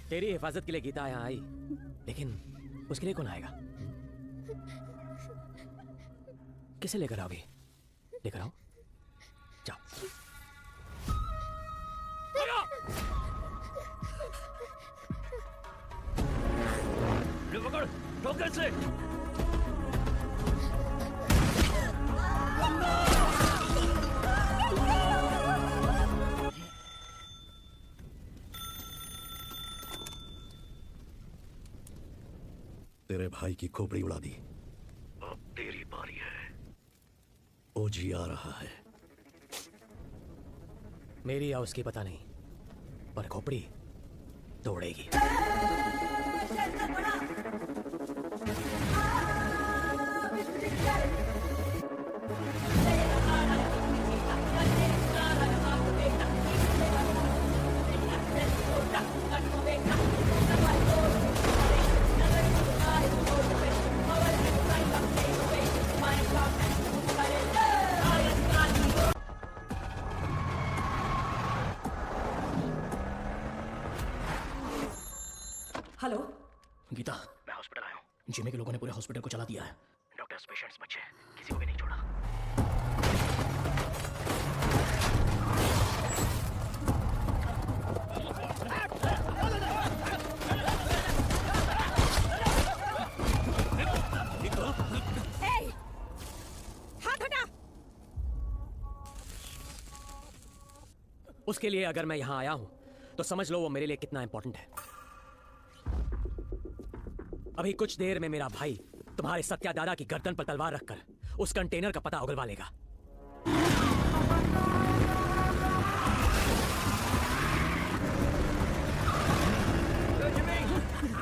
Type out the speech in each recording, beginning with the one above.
तेरी हिफाजत के लिए गीता यहाँ आई, लेकिन उसके लिए कौन आएगा? किसे लेकर आओगी? लेकर आओ, जाओ। ले पकड़, ठोकर से। तेरे भाई की खोपड़ी उड़ा दी। अब तेरी बारी है। ओजी आ रहा है। मेरी या उसकी पता नहीं, पर खोपड़ी तोड़ेगी। हेलो गीता, मैं हॉस्पिटल आया हूँ। जिम्मी के लोगों ने पूरे हॉस्पिटल को चला दिया है। डॉक्टर्स, पेशेंट्स, बच्चे, किसी को भी नहीं छोड़ा। हाथ हटा। उसके लिए अगर मैं यहां आया हूं तो समझ लो वो मेरे लिए कितना इंपॉर्टेंट है। अभी कुछ देर में मेरा भाई तुम्हारे सत्या दादा की गर्दन पर तलवार रखकर उस कंटेनर का पता उगलवा लेगा।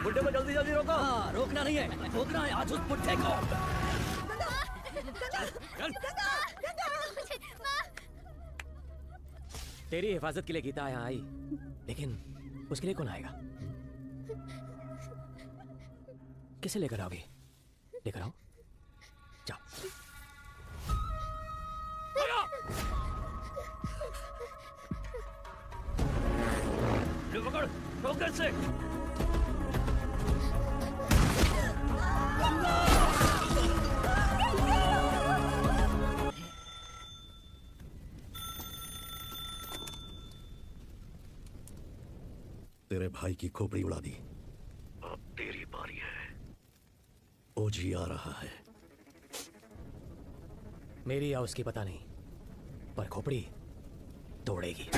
बुड्ढे को जल्दी जल्दी रोको। हाँ, रोकना नहीं है, रोकना है आज उस बुड्ढे को। तेरी हिफाजत के लिए गीता यहाँ आई, लेकिन उसके लिए कौन आएगा? किसे लेकर आओगे? लेकर आओ, जाओ। ले पकड़, ठोकर से। तेरे भाई की खोपड़ी उड़ा दी। अब तेरी बारी है। ओजी आ रहा है। मेरी या उसकी पता नहीं, पर खोपड़ी तोड़ेगी।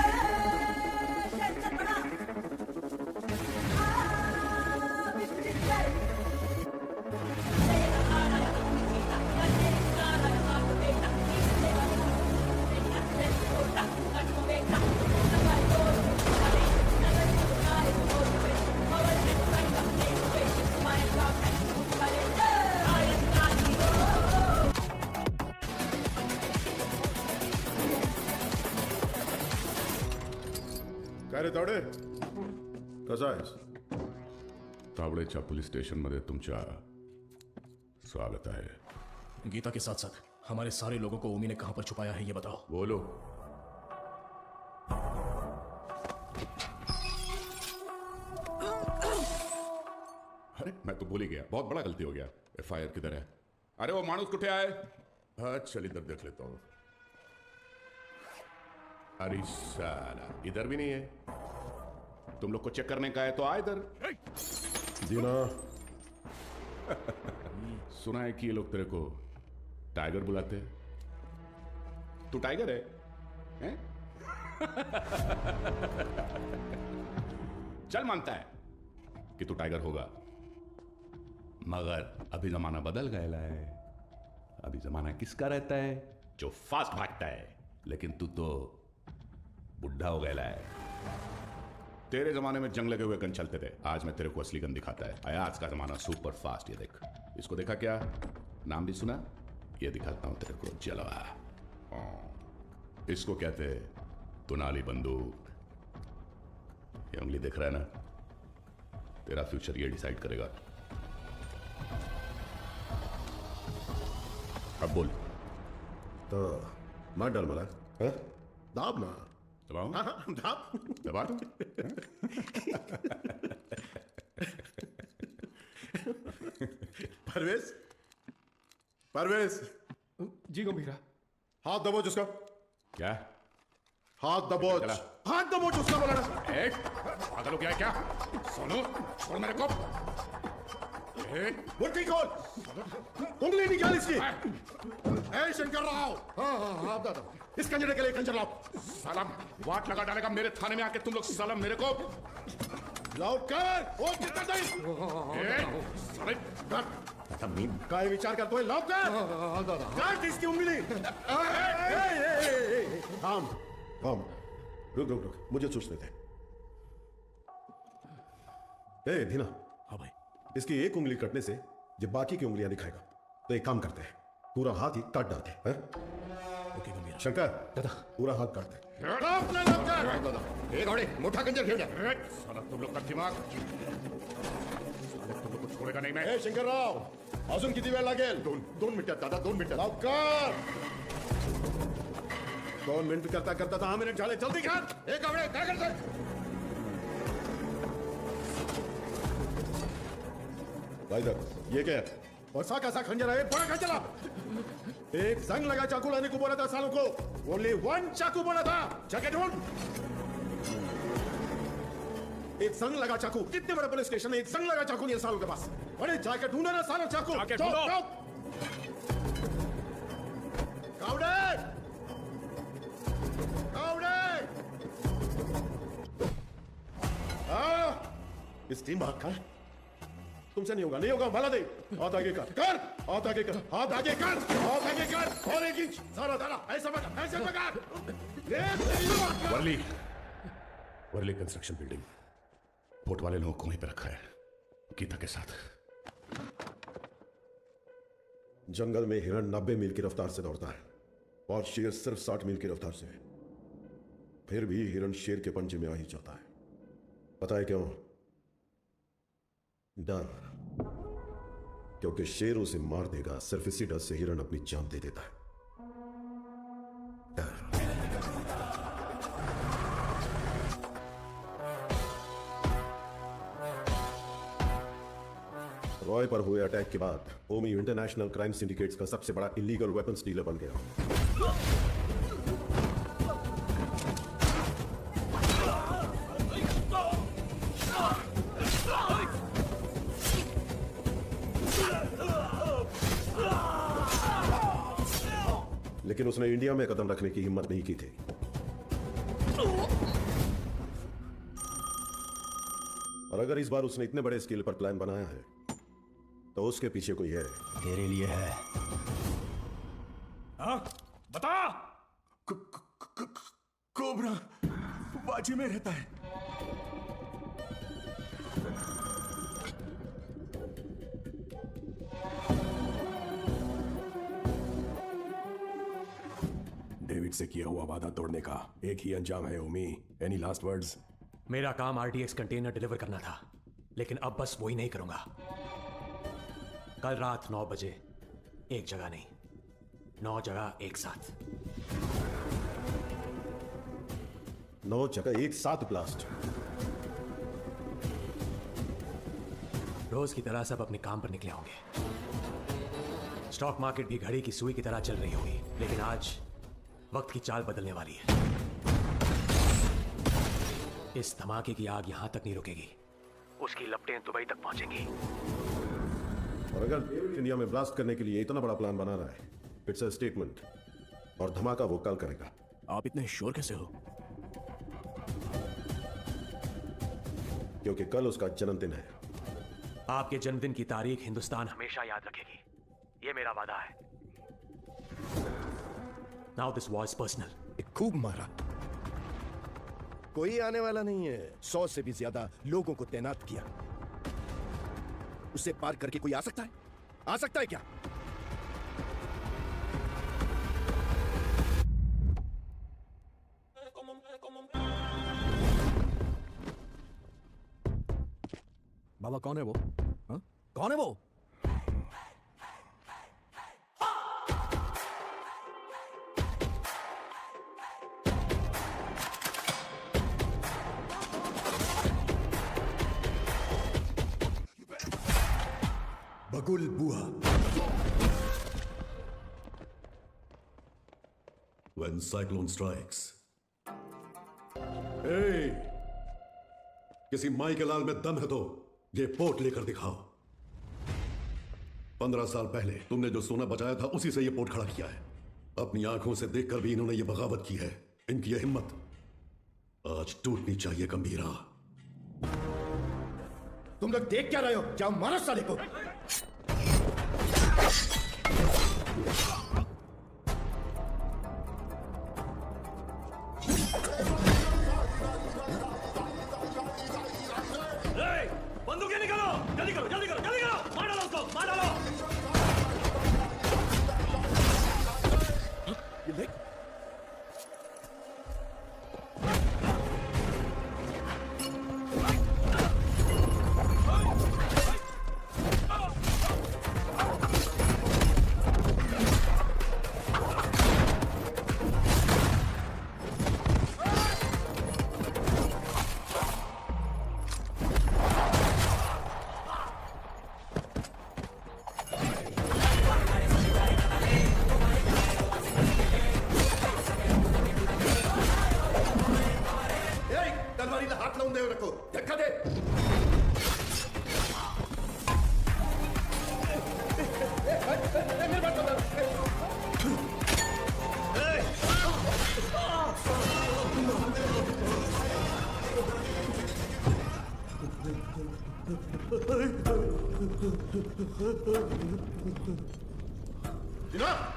काय रे तावडे, कसा आहेस? तावडेच्या पोलीस स्टेशन मध्ये तुमच्या स्वागत है। गीता के साथ साथ हमारे सारे लोगों को उमी ने कहां पर छुपाया है ये बताओ। बोलो। अरे मैं तो भूल ही गया, बहुत बड़ा गलती हो गया। एफआईआर किधर है? अरे वो मानुस कुठे आए? हाँ चल इधर देख लेता हूँ। अरे साला इधर भी नहीं है। तुम लोग को चेक करने का है तो आ इधर। दीना, सुना है कि ये लोग तेरे को टाइगर बुलाते हैं। तू टाइगर है? चल मानता है कि तू टाइगर होगा, मगर अभी जमाना बदल गया है। अभी जमाना किसका रहता है? जो फास्ट भागता है। लेकिन तू तो बुढ़ा हो गया है। तेरे जमाने में जंग लगे हुए गन चलते थे, आज मैं तेरे को असली गन दिखाता है। आज का जमाना सुपर फास्ट। ये देख, इसको देखा क्या? नाम भी सुना? ये दिखाता हूं तेरे को, जलवा। इसको कहते हैं तुनाली बंदूक। ये उंगली दिख रहा है ना? तेरा फ्यूचर ये डिसाइड करेगा। अब बोल। तो मार डाल मला। हाँ? दाब ना। दबाऊं? हाँ, दाब। दबा दूं? परवेज, परवेज, जी गंभीरा। हाथ दबोच उसका। क्या? हाथ दबोच, चला। हाथ दबोच उसका बोला ना। पागल हो गया है क्या? सोनू, छोड़ मेरे को। मुट्ठी खोल, उंगली निकाल इसकी। ए शंकर राव, हाँ दादा, इस कंजरे के लिए खंजर लाओ। साला वाट लगा डालेगा मेरे थाने में आके तुम लोग। साला मेरे को लाओ कर, वो कितना टाइम? साले काय विचार करते हो? लाओ कर, काट इसकी उंगली। थाम, थाम, रुक रुक रुक, मुझे सोचने दे। ए धीना, हाँ भाई। इसकी एक उंगली कटने से जब बाकी की उंगलियां दिखाएगा, तो एक काम करते हैं, पूरा हाथ ही काट डालते हैं। ओके गंभीरा। शंकर दादा, पूरा हाथ काट दे। मोटा कंजर खेल जाए। साला तुम लोग का दिमाग, साले तुम लोग को छोड़ेगा नहीं मैं। ए शंकर राव, अजून किती वेळ लागेल? दोन मिनिटात दादा, 2 मिनिटं. लवकर 2 मिनिट करता करता 10 मिनिट झाले. जल्दी कर. एक आवडे काय करतोय? भाईदर, ये क्या है? ऐसा कैसा खंजर है? बड़ा खंजर आप. एक जंग लगा चाकू लाने को बोला था सालों को. ओनली 1 चाकू बोला था. जैकेट ढूंढ. एक संग लगा चाकू. कितने बड़े पुलिस स्टेशन है, एक संग लगा चाकू नहीं है सालों के पास. अरे जाके ढूंढो ना सालों चाकू. कावड़े, कावड़े. इस टीम भाग का तुमसे नहीं होगा, नहीं होगा. भला दे. हाथ आगे कर, हाथ आगे कर, हाथ आगे कर, हाथ आगे कर. और 1 इंच सारा दाना ऐसा पकड़, ऐसा पकड़. Worli, Worli construction building. Port वाले लोगों को वहीं पे रखा है, गीता के साथ. जंगल में हिरण 90 मील की रफ्तार से दौड़ता है और शेर सिर्फ 60 मील की रफ्तार से. फिर भी हिरण शेर के पंजे में आ ही जाता है. पता है क्यों? डर. क्योंकि शेर उसे मार देगा. सिर्फ इसी डर से हिरण अपनी जान दे देता है. डर. रॉय पर हुए अटैक के बाद ओमी इंटरनेशनल क्राइम सिंडिकेट्स का सबसे बड़ा इलीगल वेपन्स डीलर बन गया. लेकिन उसने इंडिया में कदम रखने की हिम्मत नहीं की थी. और अगर इस बार उसने इतने बड़े स्केल पर प्लान बनाया है तो उसके पीछे कोई है. तेरे लिए है. बता. कोबरा बाजी में रहता है. डेविड से किया हुआ वादा तोड़ने का एक ही अंजाम है ओमी. Any last words? मेरा काम आरडीएक्स कंटेनर डिलीवर करना था, लेकिन अब बस वही नहीं करूंगा. कल रात 9 बजे एक जगह नहीं, 9 जगह एक साथ. 9 जगह एक साथ ब्लास्ट. रोज की तरह सब अपने काम पर निकले होंगे. स्टॉक मार्केट भी घड़ी की सुई की तरह चल रही होगी, लेकिन आज वक्त की चाल बदलने वाली है. इस धमाके की आग यहां तक नहीं रुकेगी, उसकी लपटें दुबई तक पहुंचेंगी. और अगर इंडिया में ब्लास्ट करने के लिए इतना बड़ा प्लान बना रहा है, इट्स अ स्टेटमेंट. और धमाका वो कल करेगा. आप इतने श्योर कैसे हो? क्योंकि कल उसका जन्मदिन है. आपके जन्मदिन की तारीख हिंदुस्तान हमेशा याद रखेगी, ये मेरा वादा है. Now this was personal. खूब मारा. कोई आने वाला नहीं है. 100 से भी ज्यादा लोगों को तैनात किया. उसे पार करके कोई आ सकता है? आ सकता है क्या? बाबा कौन है वो? हा? कौन है वो? गुल बुआ। When cyclone strikes. Hey! किसी माई के लाल में दम है तो ये पोर्ट लेकर दिखाओ। 15 साल पहले तुमने जो सोना बचाया था उसी से ये पोर्ट खड़ा किया है। अपनी आंखों से देखकर भी इन्होंने ये बगावत की है। इनकी ये हिम्मत आज टूटनी चाहिए गंभीरा। तुम लोग देख क्या रहे हो? जाओ मारो साले को। बंदूकें निकालो, जल्दी करो, जल्दी करो, जल्दी करो, मार डालो उसको, मार डालो।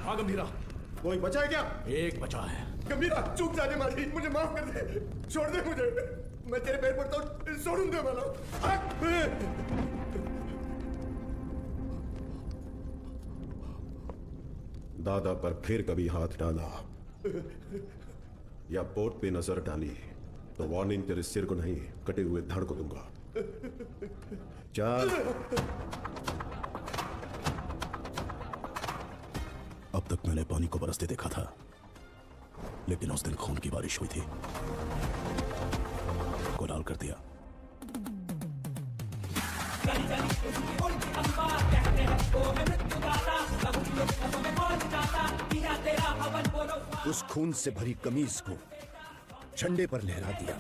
हाँ गंभीरा, कोई बचा है क्या? एक बचा है। गंभीरा चूक जाने वाली, मुझे माफ कर दे, छोड़ दे मुझे, मैं तेरे पैर पड़ता हूँ, छोड़ूं दे वाला। दादा पर फिर कभी हाथ डाला या पोर्ट पे नजर डाली तो वार्निंग तेरे सिर को नहीं कटे हुए धड़ को दूंगा। चल। अब तक मैंने पानी को बरसते देखा था, लेकिन उस दिन खून की बारिश हुई थी, को लाल कर दिया। उस खून से भरी कमीज को झंडे पर लहरा दिया।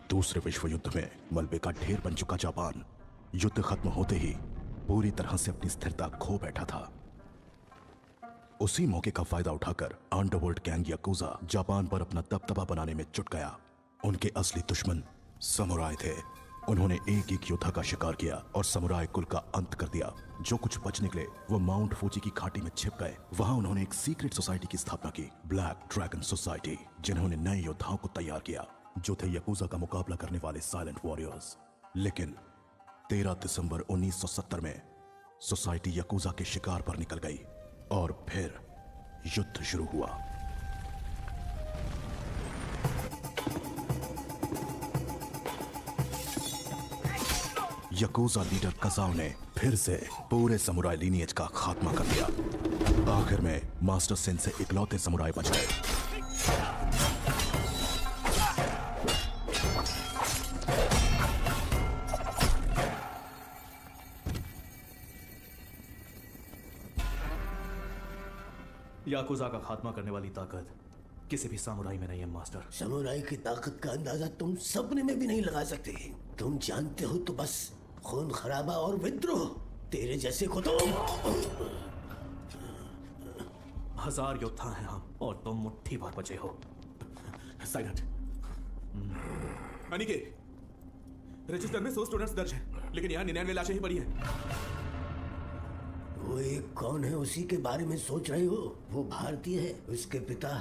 दूसरे विश्व युद्ध में मलबे का ढेर बन चुका जापान युद्ध खत्म होते ही पूरी तरह से अपनी स्थिरता खो बैठा था। उसी मौके का फायदा उठाकर अंडरवर्ल्ड गैंग याकुजा जापान पर अपना दबदबा बनाने में जुट गया। उनके असली दुश्मन समुराई थे। उन्होंने एक एक योद्धा का शिकार किया और समुराई कुल का अंत कर दिया। जो कुछ बच निकले वो माउंट फूजी की घाटी में छिप गए। वहां उन्होंने एक सीक्रेट सोसाइटी की स्थापना की, ब्लैक ड्रैगन सोसाइटी, जिन्होंने नए योद्धाओं को तैयार किया जो थे याकुजा का मुकाबला करने वाले साइलेंट वॉरियर्स। लेकिन 13 दिसंबर 1970 में सोसाइटी याकुजा के शिकार पर निकल गई और फिर युद्ध शुरू हुआ। याकुजा लीडर कजाओ ने फिर से पूरे समुराई लीनिएज का खात्मा कर दिया। आखिर में मास्टर सेन से इकलौते समुराई बच गए। याकुजा का खात्मा करने वाली ताकत किसी भी सामुराई में नहीं है मास्टर। समुराई की ताकत का अंदाजा तुम सपने में भी नहीं लगा सकते। तुम जानते हो तो बस खून खराबा और विद्रोह। तेरे जैसे को तो 1000 योद्धा हैं हम और तुम मुट्ठी भर बचे हो। साइलेंट। अनिके, रजिस्टर में 100 स्टूडेंट्स दर्ज हैं, लेकिन यहाँ 99 लाशें ही पड़ी हैं। वो एक कौन है उसी के बारे में सोच रहे हो? वो भारतीय है। उसके पिता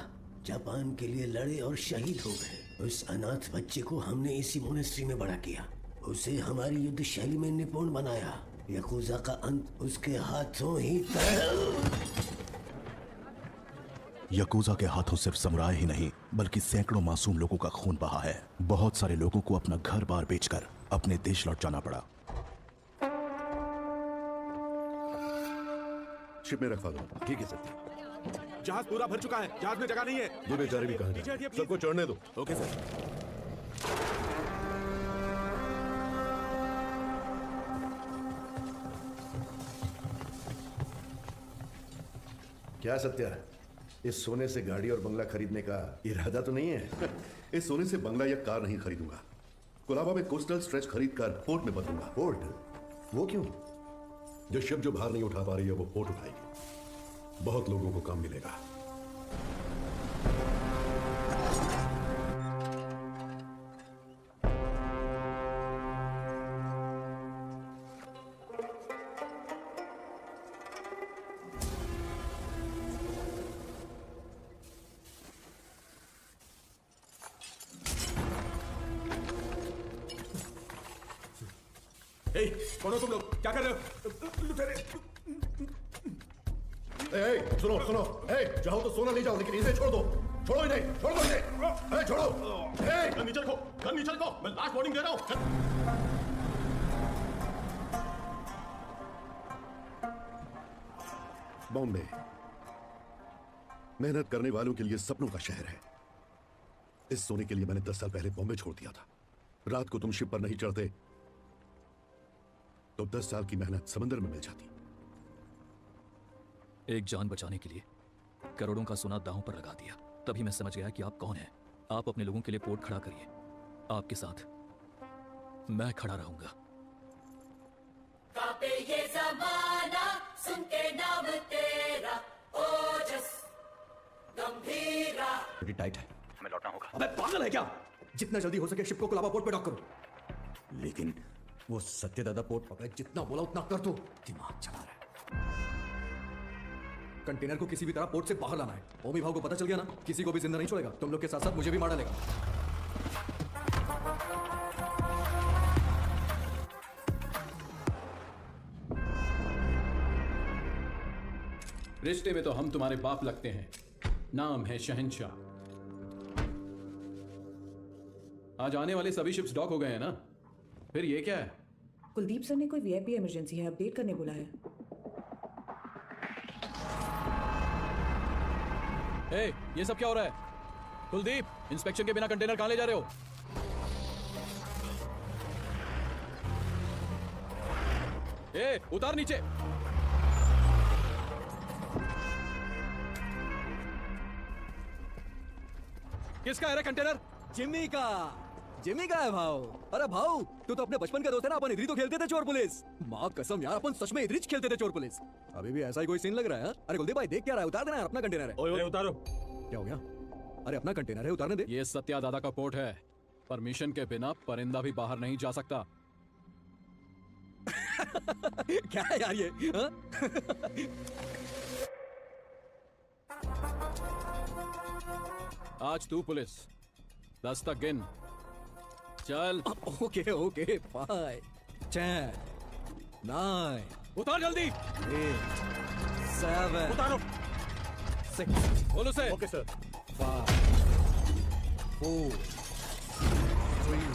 जापान के लिए लड़े और शहीद हो गए। उस अनाथ बच्चे को हमने इसी मोनेस्ट्री में बड़ा किया। उसे हमारी युद्ध शैली में निपुण बनाया। याकुजा का अंत उसके हाथों ही याकुजा के हाथों सिर्फ समुराई ही नहीं बल्कि सैकड़ों मासूम लोगों का खून बहा है। बहुत सारे लोगों को अपना घर बार बेचकर अपने देश लौट जाना पड़ा। शिप में रखवा दो। ठीक है सर। जहाज पूरा भर चुका है, जहाज में जगह नहीं है। ये बेचारे भी कहाँ नीचे हटिए, जाएं? प्लीज। सबको चढ़ने दो। Okay sir. क्या सत्या, इस सोने से गाड़ी और बंगला खरीदने का इरादा तो नहीं है? इस सोने से बंगला या कार नहीं खरीदूंगा, कोलाबा में कोस्टल स्ट्रेच खरीदकर पोर्ट में बदलूंगा। पोर्ट? वो क्यों? जो शिप जो भार नहीं उठा पा रही है वो पोर्ट उठाएगी। बहुत लोगों को काम मिलेगा। कौन हो तुम लोग? क्या कर रहे हो? सुनो सुनो, जाओ तो सोना ले जाओ, लेकिन इसे छोड़ दो। छोड़ो इन्हें, छोड़ दो इन्हें, छोड़ो। गन नीचे रखो, गन नीचे रखो, मैं लास्ट वार्निंग दे रहा हूं। बॉम्बे मेहनत करने वालों के लिए सपनों का शहर है। इस सोने के लिए मैंने 10 साल पहले बॉम्बे छोड़ दिया था। रात को तुम शिप पर नहीं चढ़ते तो 10 साल की मेहनत समंदर में मिल जाती। एक जान बचाने के लिए करोड़ों का सोना दांव पर लगा दिया। तभी मैं समझ गया कि आप कौन हैं। आप अपने लोगों के लिए पोर्ट खड़ा करिए, आपके साथ मैं खड़ा रहूंगा। कापे ये ज़माना, सुन के नाम तेरा, ओजस गंभीरा। बड़ी टाइट है, हमें लौटना होगा। अबे पागल है क्या? जितना जल्दी हो सके शिप को कोलाबा पोर्ट पे डॉक करो। लेकिन वो सत्यदादा पोर्ट पकड़े, जितना बोला उतना कर दो। दिमाग चला रहा है। कंटेनर को किसी भी तरह पोर्ट से बाहर लाना है। ओमी भाव को पता चल गया ना, किसी को भी जिंदा नहीं छोड़ेगा। तुम लोग के साथ साथ मुझे भी मार डालेगा। रिश्ते में तो हम तुम्हारे बाप लगते हैं, नाम है शहंशाह। आज आने वाले सभी शिप्स डॉक हो गए हैं ना, फिर ये क्या है? कुलदीप सर ने कोई वीआईपी इमरजेंसी है, अपडेट करने बोला है। ए, ये सब क्या हो रहा है? कुलदीप, इंस्पेक्शन के बिना कंटेनर कहां ले जा रहे हो? ए, उतार नीचे। किसका है रे कंटेनर? जिम्मी का। जिम्मी का है भाव। अरे भाव, तू तो अपने बचपन का दोस्त है ना। अपन इधर तो खेलते थे चोर पुलिस। माँ कसम यार, अपन सच में इधर खेलते थे चोर पुलिस। अभी भी ऐसा ही कोई सीन लग रहा है? अरे कुलदीप भाई देख क्या रहा है? उतार देना यार, अपना कंटेनर है। ओए उतारो। क्या हो गया? अरे अपना कंटेनर है, उतारने दे। ये सत्या दादा का पोर्ट है। परमिशन के बिना परिंदा भी बाहर नहीं जा सकता। क्या है यार ये? आज तू पुलिस, 10 तक गिन। चल। Okay okay, 5 10 9। उतार जल्दी। 8 7 उतारो। 6। बोलो से। Okay sir. 5 4 3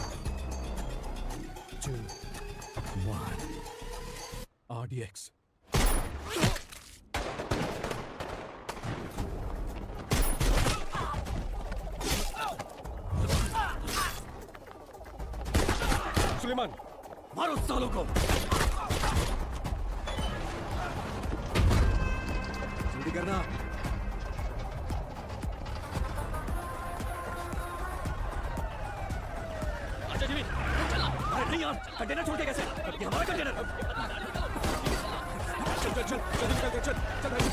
2 1। RDX। सुलेमान, मारो सालों को। जल्दी करना। अच्छा जिमी, चल। अरे नहीं यार, कंटेनर छोड़ के कैसे? ये हमारा कंटेनर। चल चल चल जल्दी चल चल चल भाई।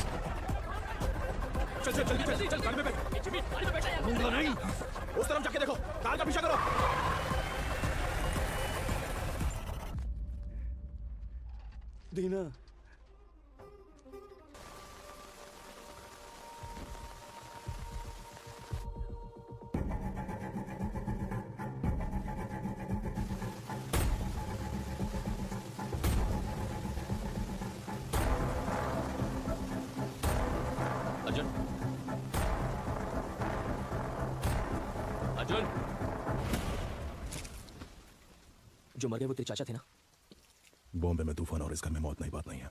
चल चल जल्दी चल चल, गाड़ी में बैठ। जिमी, गाड़ी में बैठा है। दूंगा नहीं। उस तरफ जाके देखो, कार का पीछा करो। दीना, अर्जुन, अर्जुन। जो मर गए वो तेरे चाचा थे ना? बॉम्बे में तूफान और इस घर में मौत नई बात नहीं है।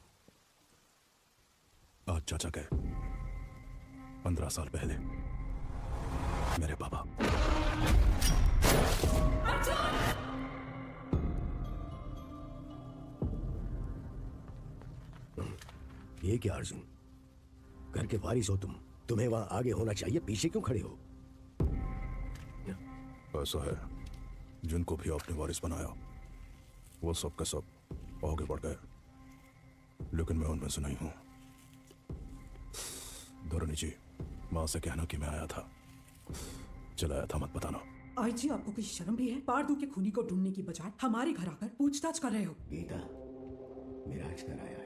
आज चाचा गए, 15 साल पहले मेरे पापा। ये क्या अर्जुन, घर के वारिस हो तुम, तुम्हें वहां आगे होना चाहिए, पीछे क्यों खड़े हो? ऐसा है, जिनको भी आपने वारिस बनाया वो सब का सब आगे बढ़ गए, लेकिन मैं उनमें से नहीं हूं। धरणी जी, मां से कहना कि मैं आया था, चलाया था मत बताना। आई जी, आपको कोई शर्म भी है? पारदू के खूनी को ढूंढने की बजाय हमारे घर आकर पूछताछ कर रहे हो। गीता, मेरा घर आया है।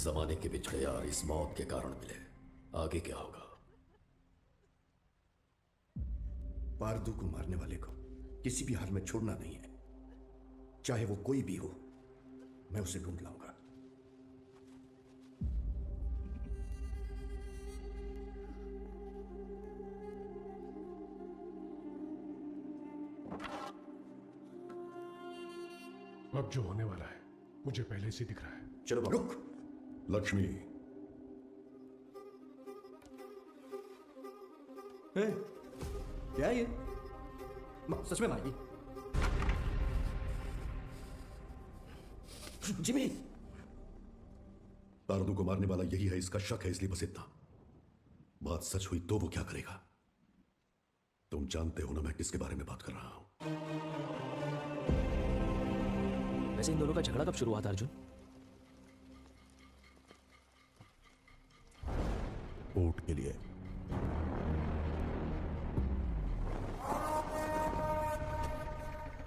जमाने के बिछड़े यार इस मौत के कारण मिले, आगे क्या होगा? पारदू को मारने वाले को किसी भी हाल में छोड़ना नहीं है, चाहे वो कोई भी हो। मैं उसे ढूंढ लाऊंगा। अब जो होने वाला है मुझे पहले से दिख रहा है। चलो रुक। लक्ष्मी, क्या है ये? सच में मारेगी? जिमी, पारदू को मारने वाला यही है, इसका शक है, इसलिए बस इतना। बात सच हुई तो वो क्या करेगा? तुम जानते हो ना मैं किसके बारे में बात कर रहा हूं। वैसे इन दोनों का झगड़ा कब शुरू हुआ था अर्जुन? कोर्ट के लिए।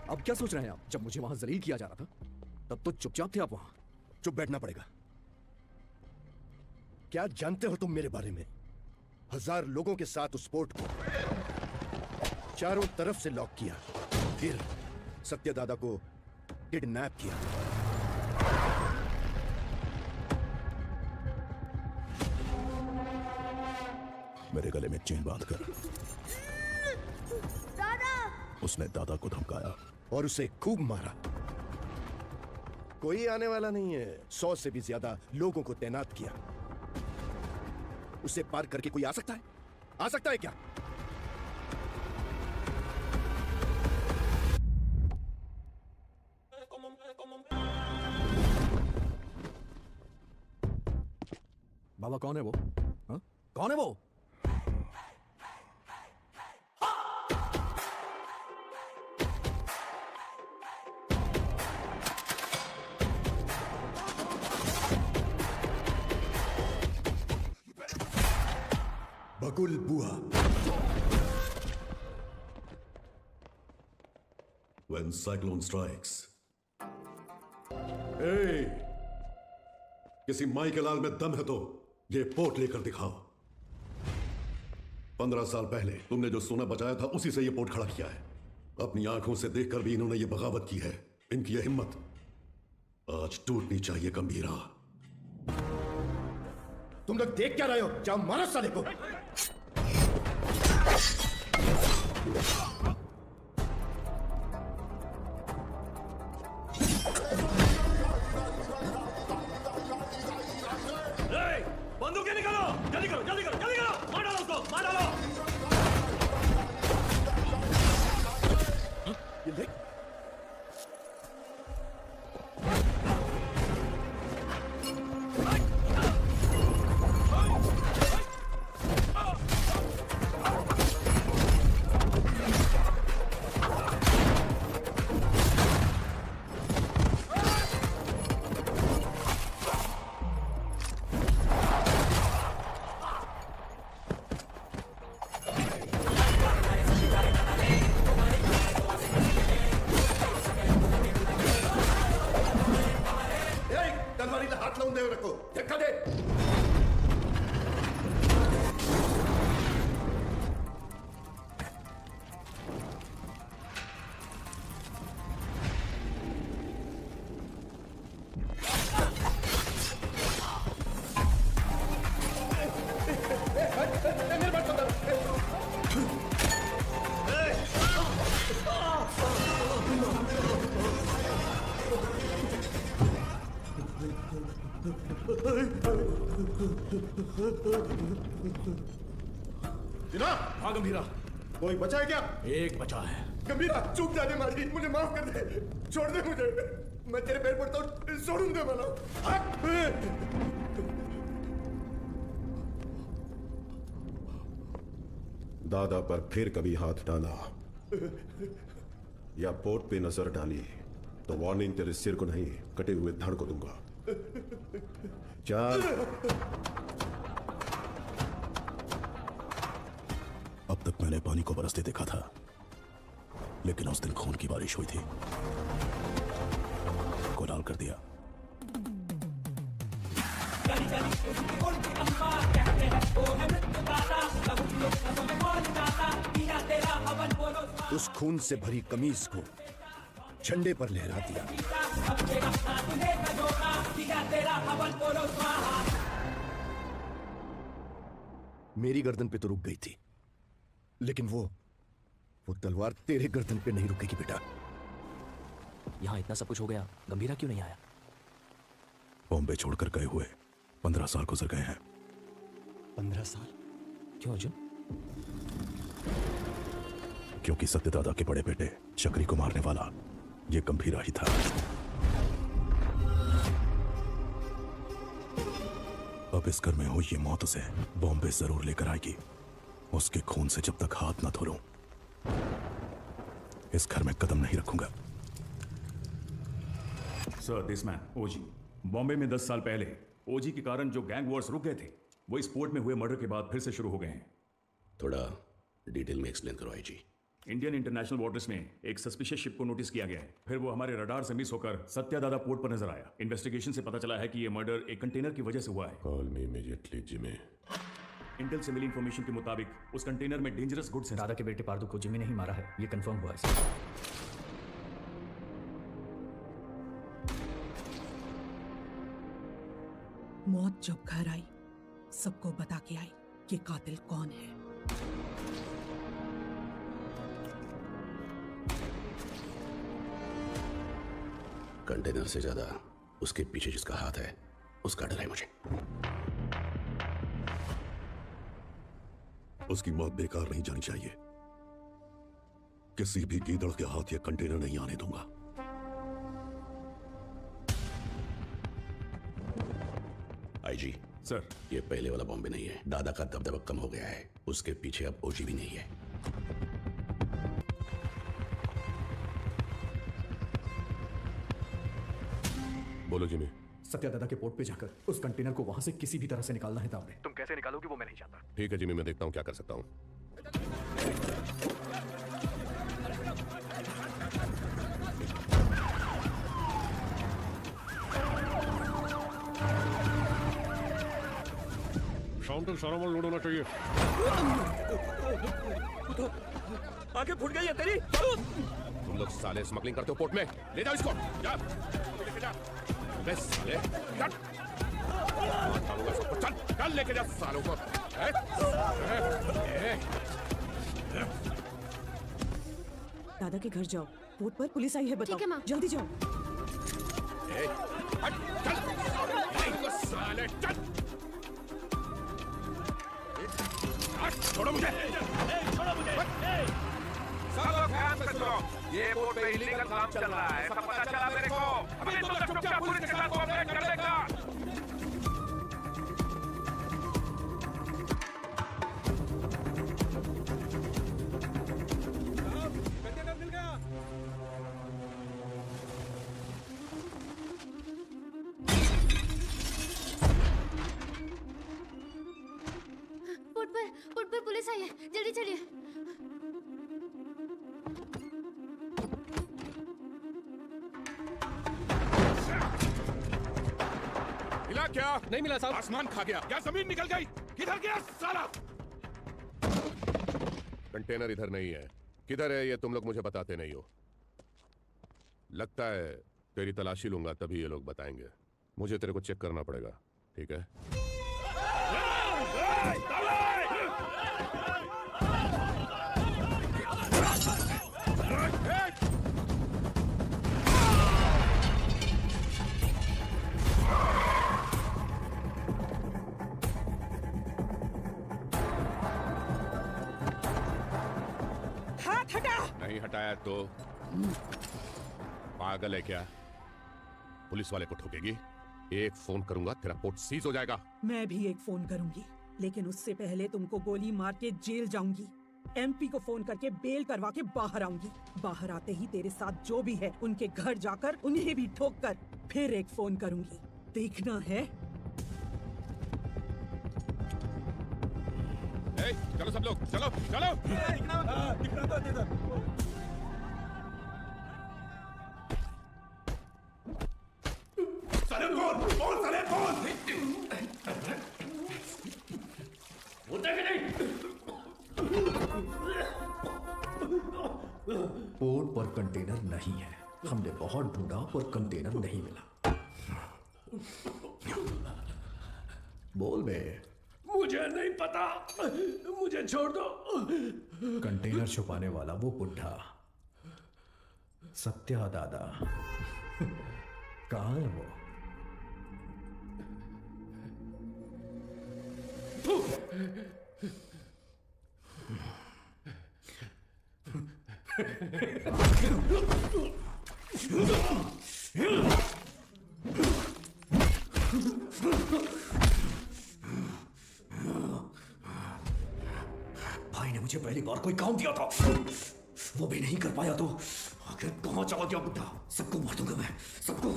अब क्या सोच रहे हैं आप? जब मुझे वहां जलील किया जा रहा था तब तो चुपचाप थे आप वहां। चुप बैठना पड़ेगा। क्या जानते हो तुम मेरे बारे में? 1000 लोगों के साथ उस पोर्ट को चारों तरफ से लॉक किया, फिर सत्यदादा को किडनैप किया। मेरे गले में चेन बांधकर उसने दादा को धमकाया और उसे खूब मारा। कोई आने वाला नहीं है। 100 से भी ज्यादा लोगों को तैनात किया। उसे पार करके कोई आ सकता है? आ सकता है क्या? बाबा कौन है वो? हा? कौन है वो? बकुल बुआ। When cyclone strikes. Hey! किसी माई के लाल में दम है तो ये पोर्ट लेकर दिखाओ। 15 साल पहले तुमने जो सोना बचाया था उसी से ये पोर्ट खड़ा किया है। अपनी आंखों से देखकर भी इन्होंने ये बगावत की है। इनकी ये हिम्मत आज टूटनी चाहिए। गंभीरा, तुम लोग देख क्या रहे हो? जाओ मारो साले को। बंदूकें निकालो, जल्दी करो, जल्दी करो, जल्दी करो, मार डालो उसको, मार डालो। ये देख, दिना, हाँ गंभीरा, कोई बचा है क्या? एक बचा है। गंभीरा, चूक जाने मारी, मुझे माफ कर दे, छोड़ दे मुझे, मैं तेरे पैर पड़ता हूँ, छोड़ूंगा वाला। दादा पर फिर कभी हाथ डाला या पोर्ट पे नजर डाली तो वार्निंग तेरे सिर को नहीं, कटे हुए धड़ को दूंगा। चल। अब तक मैंने पानी को बरसते देखा था, लेकिन उस दिन खून की बारिश हुई थी, को लाल कर दिया। उस खून से भरी कमीज को झंडे पर लहरा दिया। मेरी गर्दन पे तो रुक गई थी, लेकिन वो तलवार तेरे गर्दन पे नहीं रुकेगी बेटा। यहाँ इतना सब कुछ हो गया, गंभीरा क्यों नहीं आया? बॉम्बे छोड़कर गए हुए 15 साल गुजर गए हैं। 15 साल? क्यों अर्जुन? क्योंकि सत्यदादा के बड़े बेटे चक्री को मारने वाला ये गंभीरा ही था। अब इस घर में हुई ये मौत उसे बॉम्बे जरूर लेकर आएगी। उसके खून से जब तक हाथ ना धो लूं, इस घर में कदम नहीं रखूंगा। सर, दिस मैन ओजी बॉम्बे में 10 साल पहले ओजी के कारण जो गैंग वॉर्स रुक गए थे, वो इस पोर्ट में हुए मर्डर के बाद फिर से शुरू हो गए हैं। थोड़ा डिटेल में एक्सप्लेन करो आईजी। इंडियन इंटरनेशनल वाटर्स में एक सस्पिशियस शिप को नोटिस किया गया है। फिर वो हमारे रडार से मिस होकर सत्यादादा पोर्ट पर नजर आया। इन्वेस्टिगेशन से पता चला है कि ये मर्डर एक कंटेनर की वजह से हुआ है। Call me immediately Jimmy. Intel से मिली इंफॉर्मेशन के मुताबिक उस कंटेनर में डेंजरस गुड्स हैं। दादा के बेटे पार्दू को जिमी ने ही मारा है, ये कंफर्म हुआ है। मौत जब घर आई, सबको बता के आई कि कातिल कौन है। कंटेनर से ज्यादा उसके पीछे जिसका हाथ है, उसका डर है मुझे। उसकी मौत बेकार नहीं जानी चाहिए। किसी भी गीदड़ के हाथ ये कंटेनर नहीं आने दूंगा। आईजी सर, ये पहले वाला बॉम्बे नहीं है। दादा का दबदबा कम हो गया है, उसके पीछे अब ओजी भी नहीं है। बोलो जिमी। सत्यादादा के पोर्ट पे जाकर उस कंटेनर को वहां से किसी भी तरह से निकालना है तावड़े। तुम कैसे निकालोगे वो मैं नहीं जानता। ठीक है जिमी, मैं देखता हूँ क्या कर सकता हूँ। शाउंटर सारा माल लोड होना चाहिए। आंखें फूट गई है तेरी। तुम लोग साले स्मगलिंग करते हो पोर्ट में, ले जाओ इसको। जा, लेके जा। बस ले, चल। चल, चल लेके जा सालों को। दादा के घर जाओ, पोर्ट पर पुलिस आई है, बताओ। ठीक है माँ। जल्दी जाओ। चल, साले चल। छोड़ो मुझे। छोड़ो मुझे। सब लोग ध्यान से सुनो, ये पोर्ट पे इलीगल काम चल रहा है, सब पता चला मेरे को। अभी तुम लोग चुपचाप पुलिस के साथ कोऑपरेट कर लेगा। कंटेनर मिल गया। पोर्ट पर पुलिस आई है, जल्दी चलिए। मिला क्या? नहीं मिला साहब। आसमान खा गया क्या? जमीन निकल गई? किधर गया साला? कंटेनर इधर नहीं है। किधर है ये तुम लोग मुझे बताते नहीं हो। लगता है तेरी तलाशी लूंगा तभी ये लोग बताएंगे। मुझे तेरे को चेक करना पड़ेगा, ठीक है? हटाया तो पागल है क्या? पुलिस वाले को ठोकेगी? एक फोन करूंगा तेरा पोर्ट सीज हो जाएगा। मैं भी एक फोन करूंगी, लेकिन उससे पहले तुमको गोली मार के जेल जाऊंगी। एमपी को फोन करके बेल करवा के बाहर आऊंगी। बाहर आते ही तेरे साथ जो भी है उनके घर जाकर उन्हें भी ठोक कर फिर एक फोन करूंगी। देखना है? चलो सब लोग, चलो चलो। सलेम कौन सलेम कौन? होता कि नहीं? पोर्ट पर कंटेनर नहीं है। हमने बहुत ढूंढा पर कंटेनर नहीं मिला। बोल बे। मुझे नहीं पता, मुझे छोड़ दो। कंटेनर छुपाने वाला वो बुढ़ा सत्या दादा कहाँ है वो? भाई ने मुझे पहली बार कोई काम दिया था, वो भी नहीं कर पाया तो आखिर कहां चला गया बुड्ढा? सबको मार दूंगा मैं, सबको।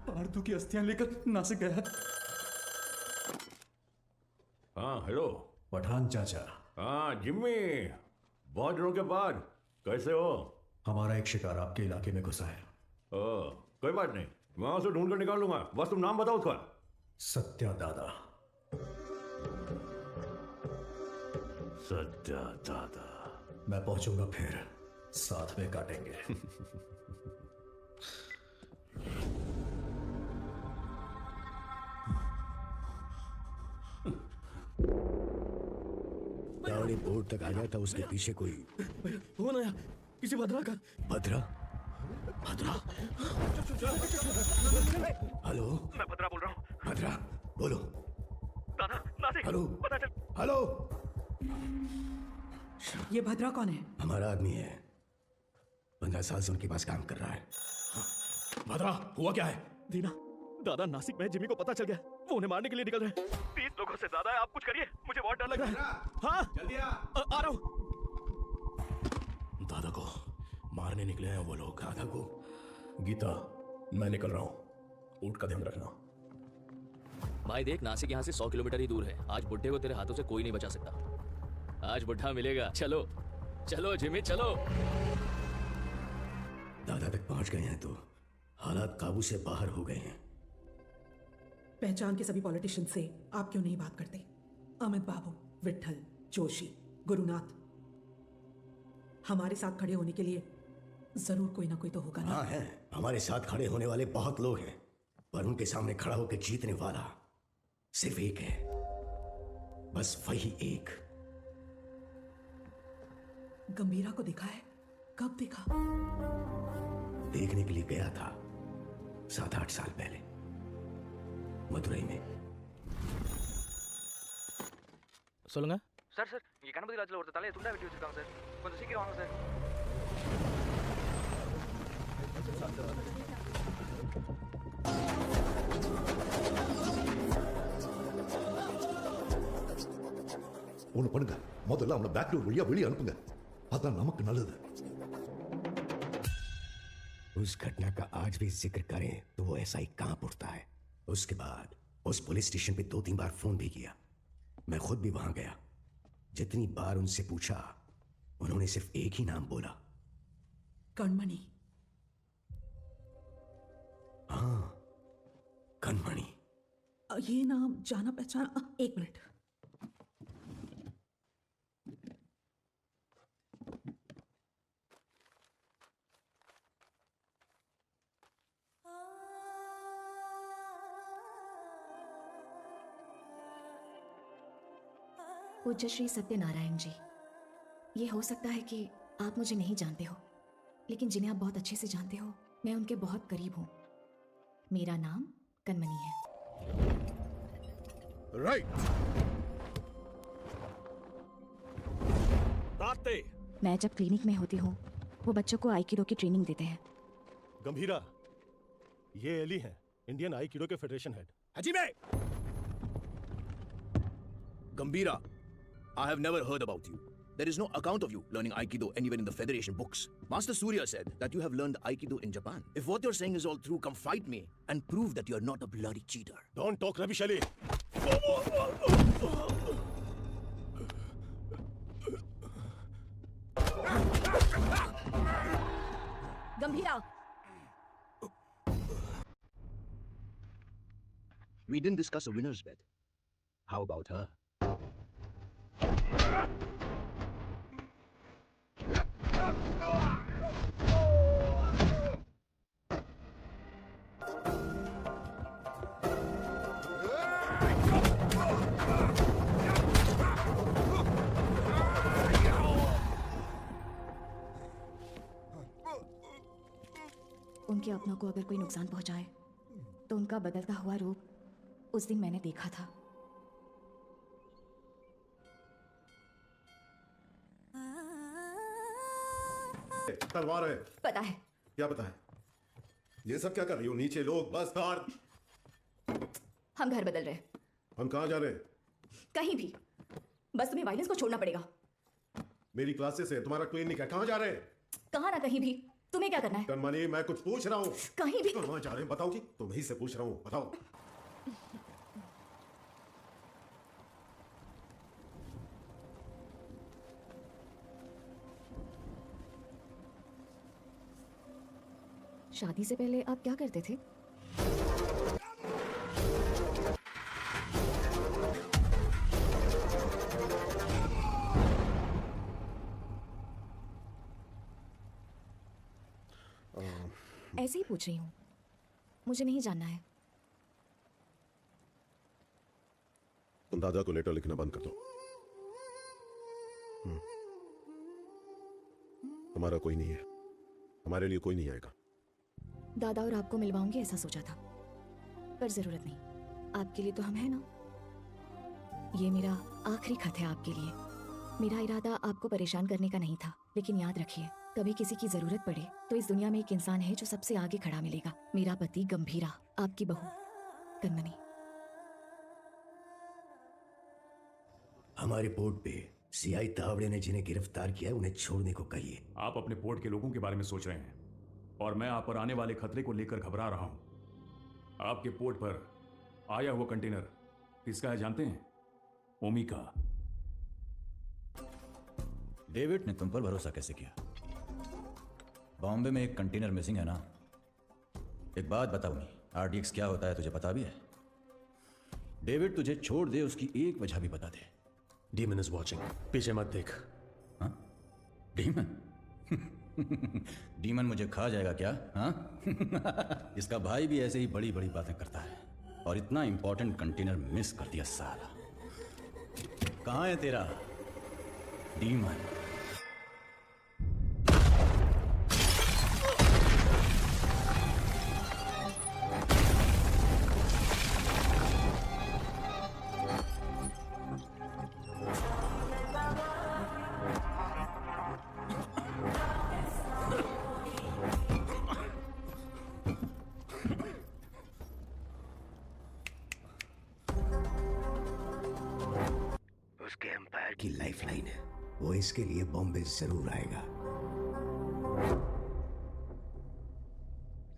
पार्थू की अस्थियां लेकर नासिक गया। हाँ हेलो पठान चाचा। हाँ जिम्मी, बहुत दिनों के बाद कैसे हो? हमारा एक शिकार आपके इलाके में घुसा है। कोई बात नहीं, मैं उसे ढूंढ कर निकाल लूंगा। बस तुम नाम बताओ उसका। सत्या दादा। सत्या दादा। मैं पहुंचूंगा फिर साथ में काटेंगे। गाड़ी बोर्ड तक आ गया था, उसके पीछे कोई फोन आया किसी भद्रा का। भद्रा? भद्रा? हेलो, मैं भद्रा बोल रहा हूँ। भद्रा बोलो। दादा, नासिक, हेलो, पता चल। हेलो। ये भद्रा कौन है? हमारा आदमी है, 15 साल से उनके पास काम कर रहा है। भद्रा हुआ क्या है? दीना, दादा नासिक में जिमी को पता चल गया, वो उन्हें मारने के लिए निकल रहे हैं। 30 लोगों से ज्यादा है, आप कुछ करिए, मुझे बहुत डर लग रहा है। हाँ जल्दी आ रहा हूँ। दादा को मारने निकले हैं वो लोग। दादा को? गीता, मैं निकल रहा हूँ, ऊँट का ध्यान रखना। भाई देख, नासिक यहाँ से 100 किलोमीटर ही दूर है। आज बुड्ढे को तेरे हाथों से कोई नहीं बचा सकता। आज बुड्ढा मिलेगा। चलो चलो जिमी चलो। दादा तक पहुंच गए हैं तो हालात काबू से बाहर हो गए हैं। पहचान के सभी पॉलिटिशियन से आप क्यों नहीं बात करते? अमित बाबू, विट्ठल, जोशी, गुरुनाथ, हमारे साथ खड़े होने के लिए जरूर कोई ना कोई तो होगा ना? हाँ है, हमारे साथ खड़े होने वाले बहुत लोग हैं, पर उनके सामने खड़ा होकर जीतने वाला सिर्फ एक है, बस वही एक। गंभीरा को देखा है? कब देखा? देखने के लिए गया था 7-8 साल पहले मदुरई में। சொல்லுங்க சார் சார் இங்க கணபதி லாட்ஜ்ல ஒருத்தர் தலையை துண்டா வெட்டி வச்சிருக்காங்க சார், கொஞ்சம் சீக்கிரம் வாங்க சார். ஒண்ணு பண்ணுங்க, முதல்ல அவனை பேக் டோர் வழியா வெளியே அனுப்புங்க, அதான் நமக்கு நல்லது। उस घटना का आज भी जिक्र करें तो वो ऐसा ही कांप उठता है। उसके बाद उस पुलिस स्टेशन पे 2-3 बार फोन भी किया, मैं खुद भी वहां गया। जितनी बार उनसे पूछा उन्होंने सिर्फ एक ही नाम बोला, कणमणि। हाँ, कणमणि। ये नाम जाना पहचाना। एक मिनट। पूज्य श्री सत्यनारायण जी, ये हो सकता है कि आप मुझे नहीं जानते हो, लेकिन जिन्हें आप बहुत अच्छे से जानते हो, मैं उनके बहुत करीब हूँ। मेरा नाम कणमणि है। राइट। सकते। मैं जब क्लिनिक में होती हूँ वो बच्चों को आइकिडो की ट्रेनिंग देते हैं। गंभीरा, ये एली है, इंडियन आइकिडो के फेडरेशन हेड। हजीमे! Gambhira, I have never heard about you. There is no account of you learning Aikido anywhere in the Federation books. Master Surya said that you have learned Aikido in Japan. If what you're saying is all true, come fight me and prove that you're not a bloody cheater. Don't talk rubbish, Ali. Gambhira, We didn't discuss a winner's bet. How about her? उनके अपनों को अगर कोई नुकसान पहुंचाए तो उनका बदलता हुआ रूप उस दिन मैंने देखा था। तलवार है। पता है। क्या पता है? ये सब क्या कर रही हो? नीचे लोग, बस कार। हम घर बदल रहे हैं। हम कहाँ जा रहे हैं? कहीं भी, बस तुम्हें वायलेंस को छोड़ना पड़ेगा। मेरी क्लासेस है, तुम्हारा क्लिनिक है, कहाँ जा रहे हैं? कहाँ ना कहीं भी, तुम्हें क्या करना है? कनमनी, मैं कुछ पूछ रहा हूँ। कहीं भी। कहाँ जा रहे हैं बताओ जी? तुम्हीं से पूछ रहा हूँ, बताओ। शादी से पहले आप क्या करते थे? ऐसे ही पूछ रही हूँ, मुझे नहीं जानना है। तुम दादा को लेटर लिखना बंद कर दो। हमारा कोई नहीं है, हमारे लिए कोई नहीं आएगा। दादा और आपको मिलवाऊंगी ऐसा सोचा था, पर जरूरत नहीं, आपके लिए तो हम हैं ना। ये मेरा आखिरी खत है आपके लिए। मेरा इरादा आपको परेशान करने का नहीं था, लेकिन याद रखिए कभी किसी की जरूरत पड़े तो इस दुनिया में एक इंसान है जो सबसे आगे खड़ा मिलेगा। मेरा पति गंभीरा, आपकी बहू कनमनी। हमारे पोर्ट पे सीआई तावड़े ने जिन्हें गिरफ्तार किया उन्हें छोड़ने को कहिए। आप अपने पोर्ट के लोगों के बारे में सोच रहे हैं और मैं आप पर आने वाले खतरे को लेकर घबरा रहा हूं। आपके पोर्ट पर आया हुआ कंटेनर किसका है जानते हैं? ओमी का। डेविड ने तुम पर भरोसा कैसे किया? बॉम्बे में एक कंटेनर मिसिंग है ना? एक बात बताओ नहीं, आरडीएक्स क्या होता है तुझे पता भी है? डेविड तुझे छोड़ दे उसकी एक वजह भी बता दे। डीमन इज वॉचिंग, पीछे मत देख। हाँ? डीमन? डीमन मुझे खा जाएगा क्या? हाँ? इसका भाई भी ऐसे ही बड़ी बड़ी बातें करता है और इतना इंपॉर्टेंट कंटेनर मिस कर दिया साला। कहाँ है तेरा डीमन? उसके एम्पायर की लाइफलाइन है, वो इसके लिए बॉम्बे जरूर आएगा।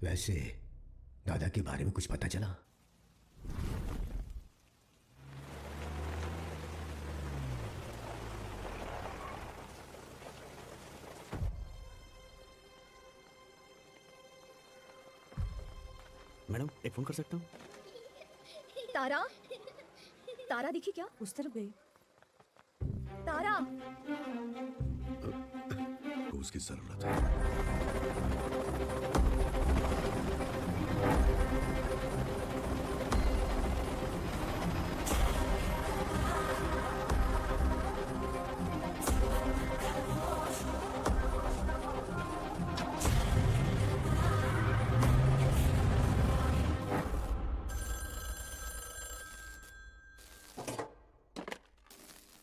वैसे दादा के बारे में कुछ पता चला? मैडम एक फोन कर सकता हूँ? तारा, तारा दिखी क्या? उस तरफ गई। तारा, उसकी जरूरत है।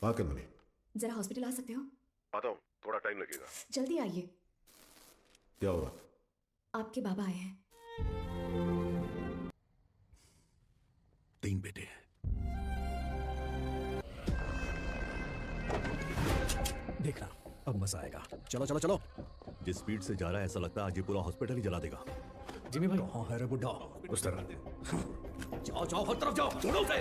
हाँ कनमनी, जरा हॉस्पिटल आ सकते हो? आता हूँ। थोड़ा टाइम लगेगा। जल्दी आइए। क्या हुआ? आपके बाबा आए हैं। 3 बेटे हैं। देखना अब मजा आएगा। चलो चलो चलो। जिस स्पीड से जा रहा है ऐसा लगता है आज ये पूरा हॉस्पिटल ही जला देगा। जिमी भाई कहाँ है रे बुड्ढा? उस तरह। जाओ जाओ हर तरफ जाओ, छोड़ो उसे।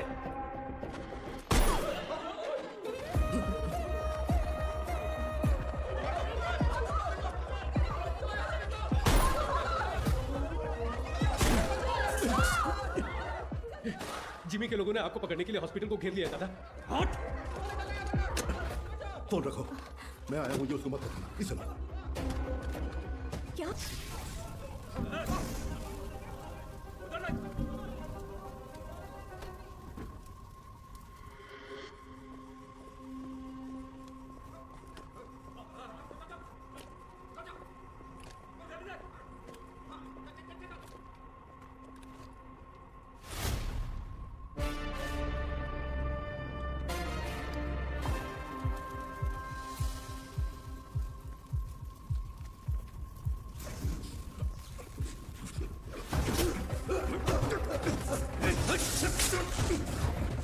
जिमी के लोगों ने आपको पकड़ने के लिए हॉस्पिटल को घेर लिया था। हट! फोन रखो, मैं आया हूँ, उसको मत रखना। इसे ला। क्या?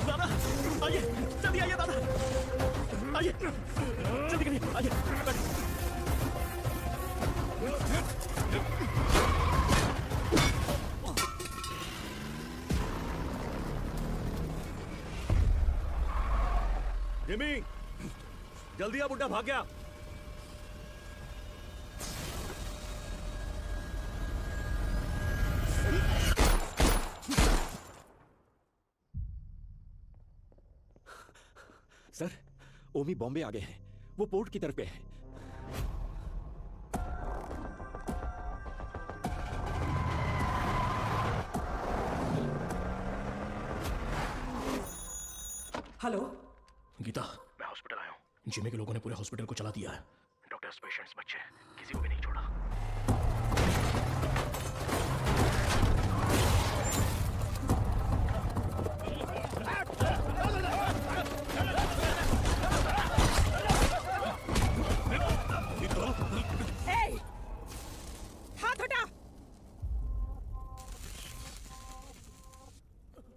दादा आइए, जल्दी आइए दादा, आइए जल्दी करिए, आइए। जिमी जल्दी आ, बुड्ढा भाग गया। सर, ओमी बॉम्बे आ गए हैं। वो पोर्ट की तरफ पे है। हेलो गीता, मैं हॉस्पिटल आया हूँ। जिमी के लोगों ने पूरे हॉस्पिटल को चला दिया है। डॉक्टर्स, पेशेंट्स, बच्चे, किसी को भी नहीं छोड़ा।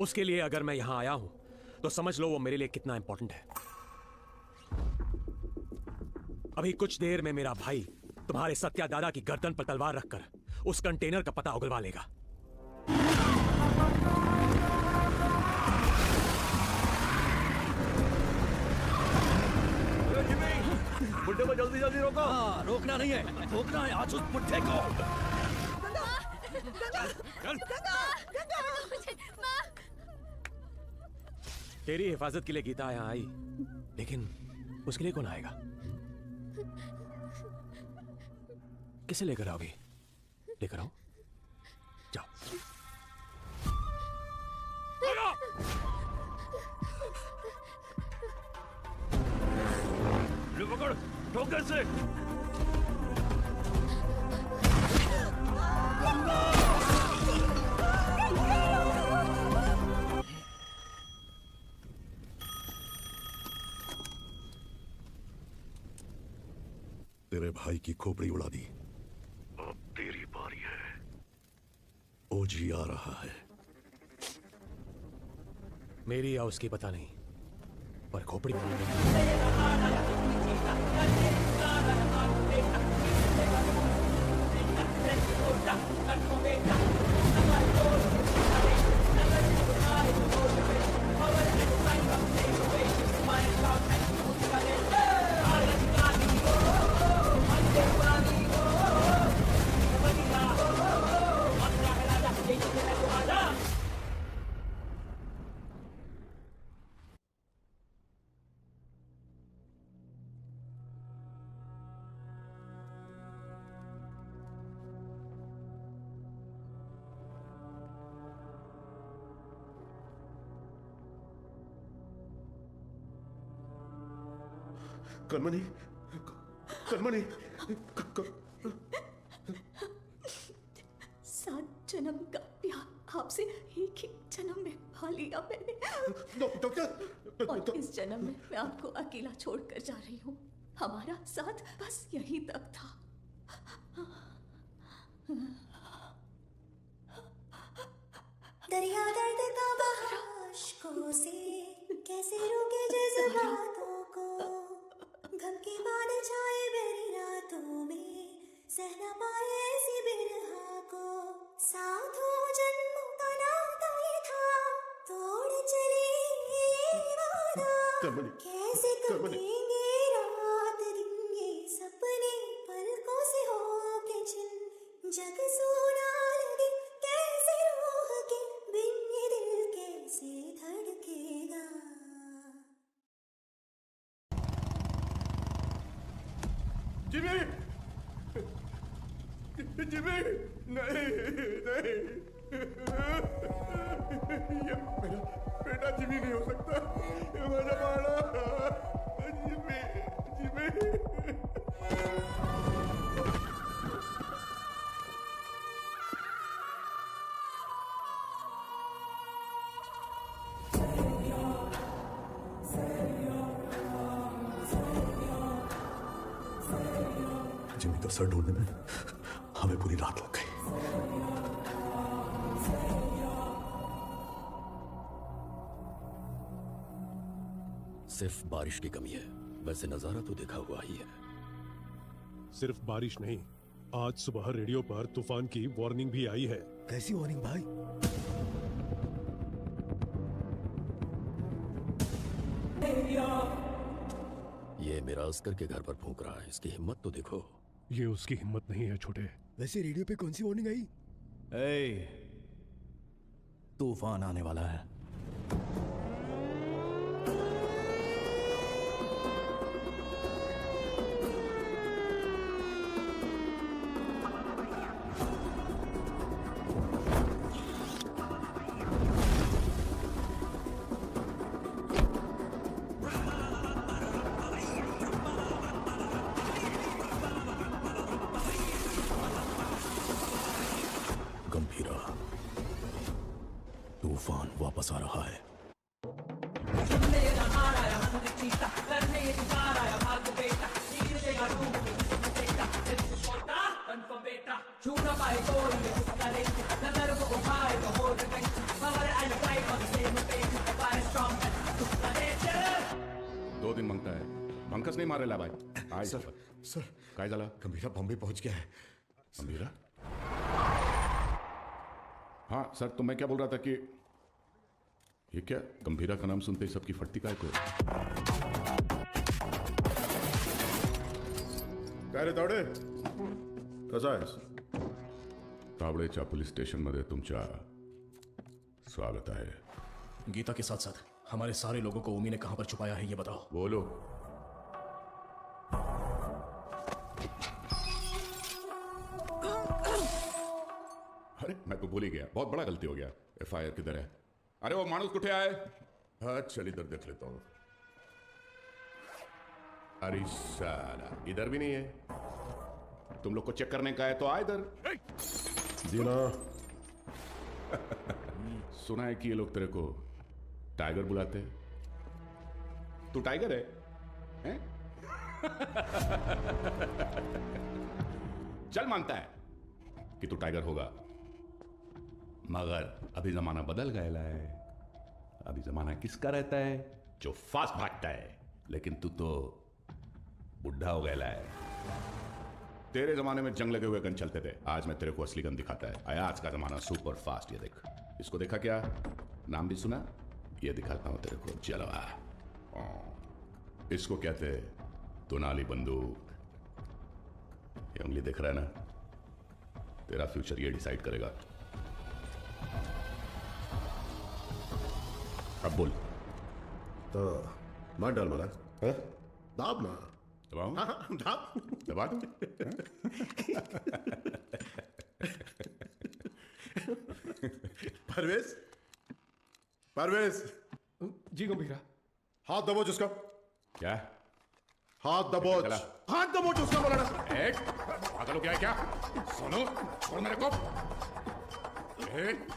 उसके लिए अगर मैं यहां आया हूं तो समझ लो वो मेरे लिए कितना इंपॉर्टेंट है। अभी कुछ देर में मेरा भाई तुम्हारे सत्या दादा की गर्दन पर तलवार रखकर उस कंटेनर का पता उगलवा लेगा। बुड्ढे को जल्दी जल्दी रोको। हाँ, रोकना नहीं है, रोकना है आज उस बुड्ढे को। तेरी हिफाजत के लिए गीता यहां आई, लेकिन उसके लिए कौन आएगा? किसे लेकर आओगी? लेकर आओ, जाओ। पकड़, ठोकर से। तेरे भाई की खोपड़ी उड़ा दी। अब तेरी बारी है। ओजी आ रहा है। मेरी या उसकी पता नहीं, पर खोपड़ी कलमनी, कलमनी, 7 जन्म का प्यार आपसे एक ही जन्म में पा लिया मैंने। डॉक्टर, और इस जन्म में मैं आपको अकेला छोड़कर जा रही हूँ। हमारा साथ बस यहीं तक था। दरिया दर्द का बहा अश्कों से कैसे रोके जज्बातों को, गम के बाद छाए बेरी रातों में सह न पाए ऐसी बिरहा को। साधु जन्मों का नाता ये था, तोड़ चले ये वादा, कैसे कटेंगे रात दिन ये सपने पलकों से होके छिन। जग सोना लगे कैसे रूह के बिन ये दिल कैसे धड़केगा। जिमी, जिमी, नहीं नहीं, ये मेरा बेटा जिमी नहीं हो सकता, ये मेरा बाड़ा जिमी, जिमी। जिमी का सर ढूंढने में हमें पूरी रात लग गई। सिर्फ बारिश की कमी है, वैसे नजारा तो देखा हुआ ही है। सिर्फ बारिश नहीं, आज सुबह रेडियो पर तूफान की वार्निंग भी आई है। कैसी वार्निंग भाई? ये मेरा अस्कर के घर पर फूंक रहा है, इसकी हिम्मत तो देखो। ये उसकी हिम्मत नहीं है छोटे। वैसे रेडियो पे कौन सी वार्निंग आई? तूफान आने वाला है। तूफान वापस आ रहा है। दो दिन मांगता है, मंकस नहीं मारेला भाई। आज सर काय झाला? गंभीरा बॉम्बे पहुंच गया है। गंभीरा? हाँ सर, तो मैं क्या बोल रहा था कि ये क्या गंभीरा का नाम सुनते ही सबकी फटती काय को? काय रे तावडे, कसा आहेस? तावडेच्या पोलीस स्टेशन मध्ये तुमच्या स्वागत आहे। गीता के साथ साथ हमारे सारे लोगों को उमी ने कहां पर छुपाया है, ये बताओ। बोलो। अरे मैं तो भूल ही गया, बहुत बड़ा गलती हो गया। एफआईआर किधर है? अरे वो मानुस कुठे आए? हाँ चल इधर देख लेता हूं। अरे साला इधर भी नहीं है। तुम लोग को चेक करने का है तो आ इधर। जी ना। सुना है कि ये लोग तेरे को टाइगर बुलाते हैं। तू टाइगर है? हैं? चल मानता है कि तू टाइगर होगा, मगर अभी जमाना बदल गया है। अभी जमाना किसका रहता है? जो फास्ट भागता है। लेकिन तू तो बुढ़ा हो गया है। तेरे जमाने में जंग लगे हुए गन चलते थे, आज मैं तेरे को असली गन दिखाता है। आया आज का जमाना सुपर फास्ट। ये देख, इसको देखा क्या? नाम भी सुना? ये दिखाता हूं तेरे को, जलवा। इसको कहते दोनाली बंदूक। ये उंगली देख रहा है ना? तेरा फ्यूचर ये डिसाइड करेगा। अब बोल। तो मार डाल मला, है? दाब ना। दबाऊं? हाँ, दाब। दबा दूं? परवेज, परवेज। जी गंभीरा। हाथ दबोच उसका। क्या? हाथ दबोच, हाथ दबोच उसका बोला ना। पागल हो गया है क्या? सुनो, छोड़ मेरे को।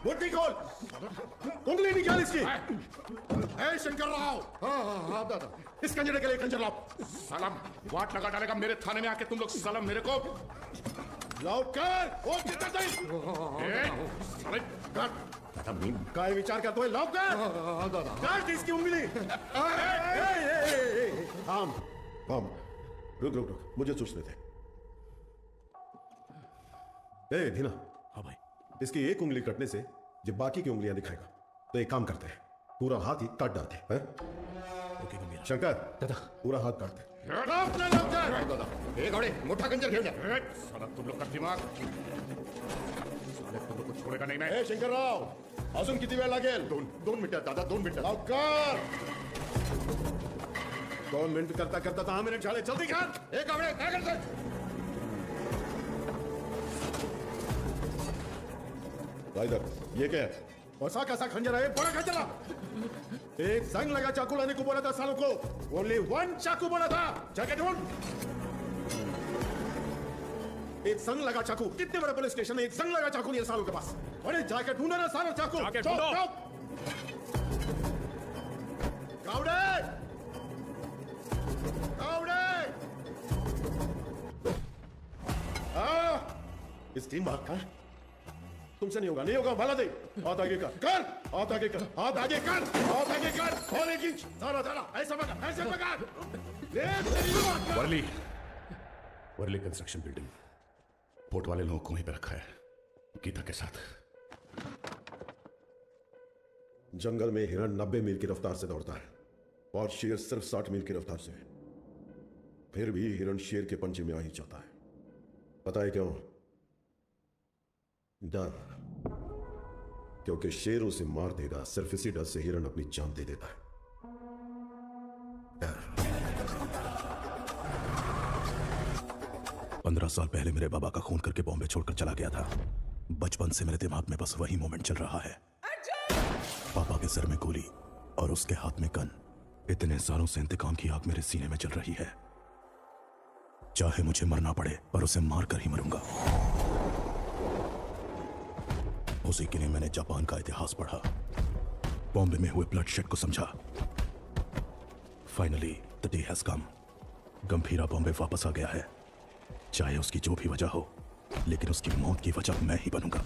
मुट्ठी खोल, उंगली निकाल इसकी। शंकर राव। हाँ हाँ हाँ दादा। इस कंजरे के लिए खंजर लाओ। साला वाट लगा डालेगा मेरे थाने में आके तुम लोग। साला मेरे को लाओ कर। ओ कितना साले काय विचार करते हुए लाओ कर। काट इसकी उंगली। हम रुक रुक रुक, मुझे सोचने दे। ए धीना। हाँ भाई। इसकी एक उंगली कटने से जब बाकी की उंगलियां दिखाएगा तो एक काम करते हैं, पूरा हाथ ही काट डालते हैं। शंकर दादा पूरा हाथ काट दे। मोटा कंजर खेल जाए। साला तुम लोग का दिमाग साले तुम लोग को छोड़ेगा नहीं मैं। शंकर राव अजून किती वेळ लागेल? 2 मिनिटं दादा, 2 मिनिटं लवकर। 2 मिनिट करता करता 10 मिनिट झाले, जल्दी कर। एक आवडे काय करतोय? इधर ये क्या है? ऐसा कैसा खंजर है? बड़ा खंजर। एक जंग लगा चाकू लाने को बोला था सालों को। ओनली 1 चाकू बोला था। जाके ढूंढ। एक संग लगा चाकू। कितने बड़े पुलिस स्टेशन में एक संग लगा चाकू नहीं है सालों के पास? अरे जाके ढूंढो ना सालों चाकू। गावड़े इस टीम भाग का तुमसे नहीं होगा, नहीं होगा। भला दे। हाथ आगे कर, हाथ आगे कर, हाथ आगे कर, हाथ आगे कर। और एक इंच सारा ऐसा पकड़, ऐसे पकड़। Worli construction building. पोर्ट वाले लोगों को वहीं पे रखा है गीता के साथ। जंगल में हिरण 90 मील की रफ्तार से दौड़ता है और शेर सिर्फ 60 मील की रफ्तार से। फिर भी हिरण शेर के पंजे में आ ही जाता है। पता है क्यों? डर। क्योंकि शेर उसे मार देगा। सिर्फ इसी डर से हिरण अपनी जान दे देता है। डर। 15 साल पहले मेरे बाबा का खून करके बॉम्बे छोड़कर चला गया था। बचपन से मेरे दिमाग में बस वही मोमेंट चल रहा है। पापा के सर में गोली और उसके हाथ में गन। इतने सालों से इंतकाम की आग मेरे सीने में चल रही है। चाहे मुझे मरना पड़े पर उसे मारकर ही मरूंगा। उसी के लिए मैंने जापान का इतिहास पढ़ा, बॉम्बे में हुए ब्लडशेड को समझा। Finally the day has come. Gambhira Bombay वापस आ गया है। चाहे उसकी जो भी वजह हो, लेकिन उसकी मौत की वजह मैं ही बनूंगा।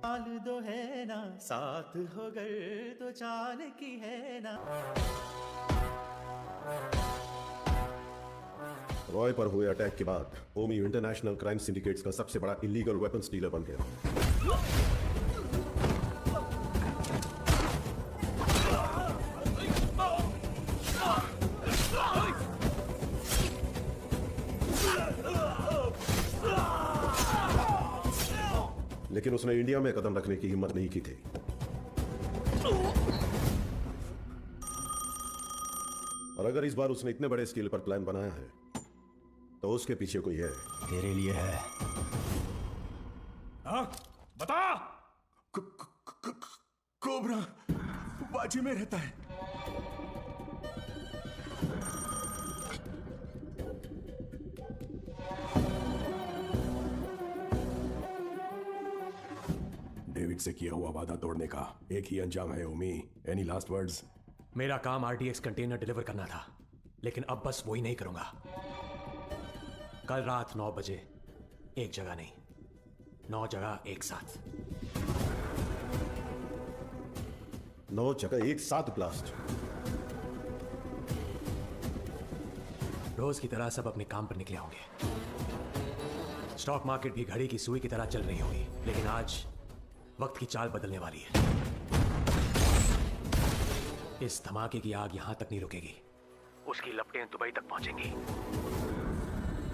चाल दो है ना साथ हो गए तो चाल की है ना। रॉय पर हुए अटैक के बाद ओमी इंटरनेशनल क्राइम सिंडिकेट्स का सबसे बड़ा इलीगल वेपन्स डीलर बन गया। लेकिन उसने इंडिया में कदम रखने की हिम्मत नहीं की थी। और अगर इस बार उसने इतने बड़े स्केल पर प्लान बनाया है तो उसके पीछे कोई है। तेरे लिए है। बता। कोबरा बाजी में रहता है। डेविड से किया हुआ वादा तोड़ने का एक ही अंजाम है ओमी। Any last words? मेरा काम आरडीएक्स कंटेनर डिलीवर करना था, लेकिन अब बस वही नहीं करूंगा। कल रात 9 बजे एक जगह नहीं, 9 जगह एक साथ। 9 जगह एक साथ ब्लास्ट। रोज की तरह सब अपने काम पर निकले होंगे। स्टॉक मार्केट भी घड़ी की सुई की तरह चल रही होगी, लेकिन आज वक्त की चाल बदलने वाली है। इस धमाके की आग यहां तक नहीं रुकेगी, उसकी लपटें दुबई तक पहुंचेंगी।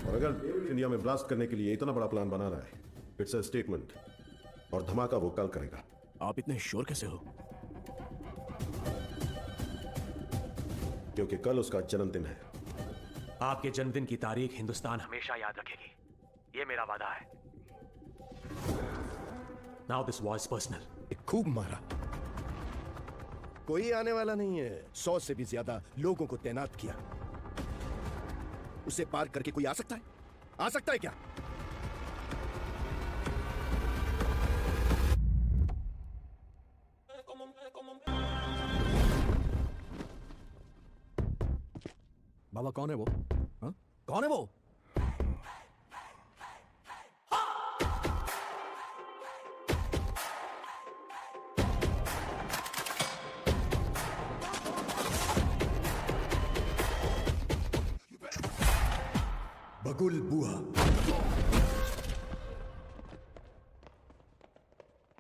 और अगर इंडिया में ब्लास्ट करने के लिए इतना बड़ा प्लान बना रहा है, इट्स अ स्टेटमेंट। और धमाका वो कल करेगा। आप इतने श्योर कैसे हो? क्योंकि कल उसका जन्मदिन है। आपके जन्मदिन की तारीख हिंदुस्तान हमेशा याद रखेगी, ये मेरा वादा है। Now this was personal. खूब मारा। कोई आने वाला नहीं है। 100 से भी ज्यादा लोगों को तैनात किया। उसे पार करके कोई आ सकता है? आ सकता है क्या? बाबा कौन है वो? हाँ? कौन है वो? बगुल बुआ।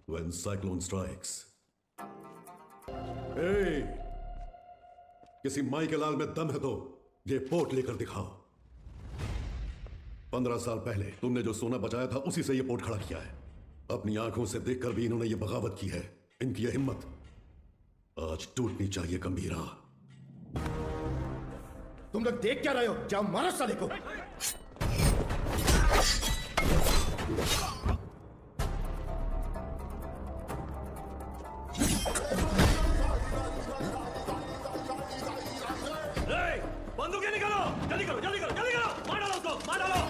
When cyclone strikes. Hey! किसी माई के लाल में दम है तो ये पोर्ट लेकर दिखाओ। 15 साल पहले तुमने जो सोना बचाया था उसी से ये पोर्ट खड़ा किया है। अपनी आंखों से देखकर भी इन्होंने ये बगावत की है। इनकी ये हिम्मत आज टूटनी चाहिए गंभीरा। तुम लोग देख क्या रहे हो? जाओ मारो साले को। बंदूकें निकालो, जल्दी करो, जल्दी करो, जल्दी करो, मार डालो उसको, मार डालो।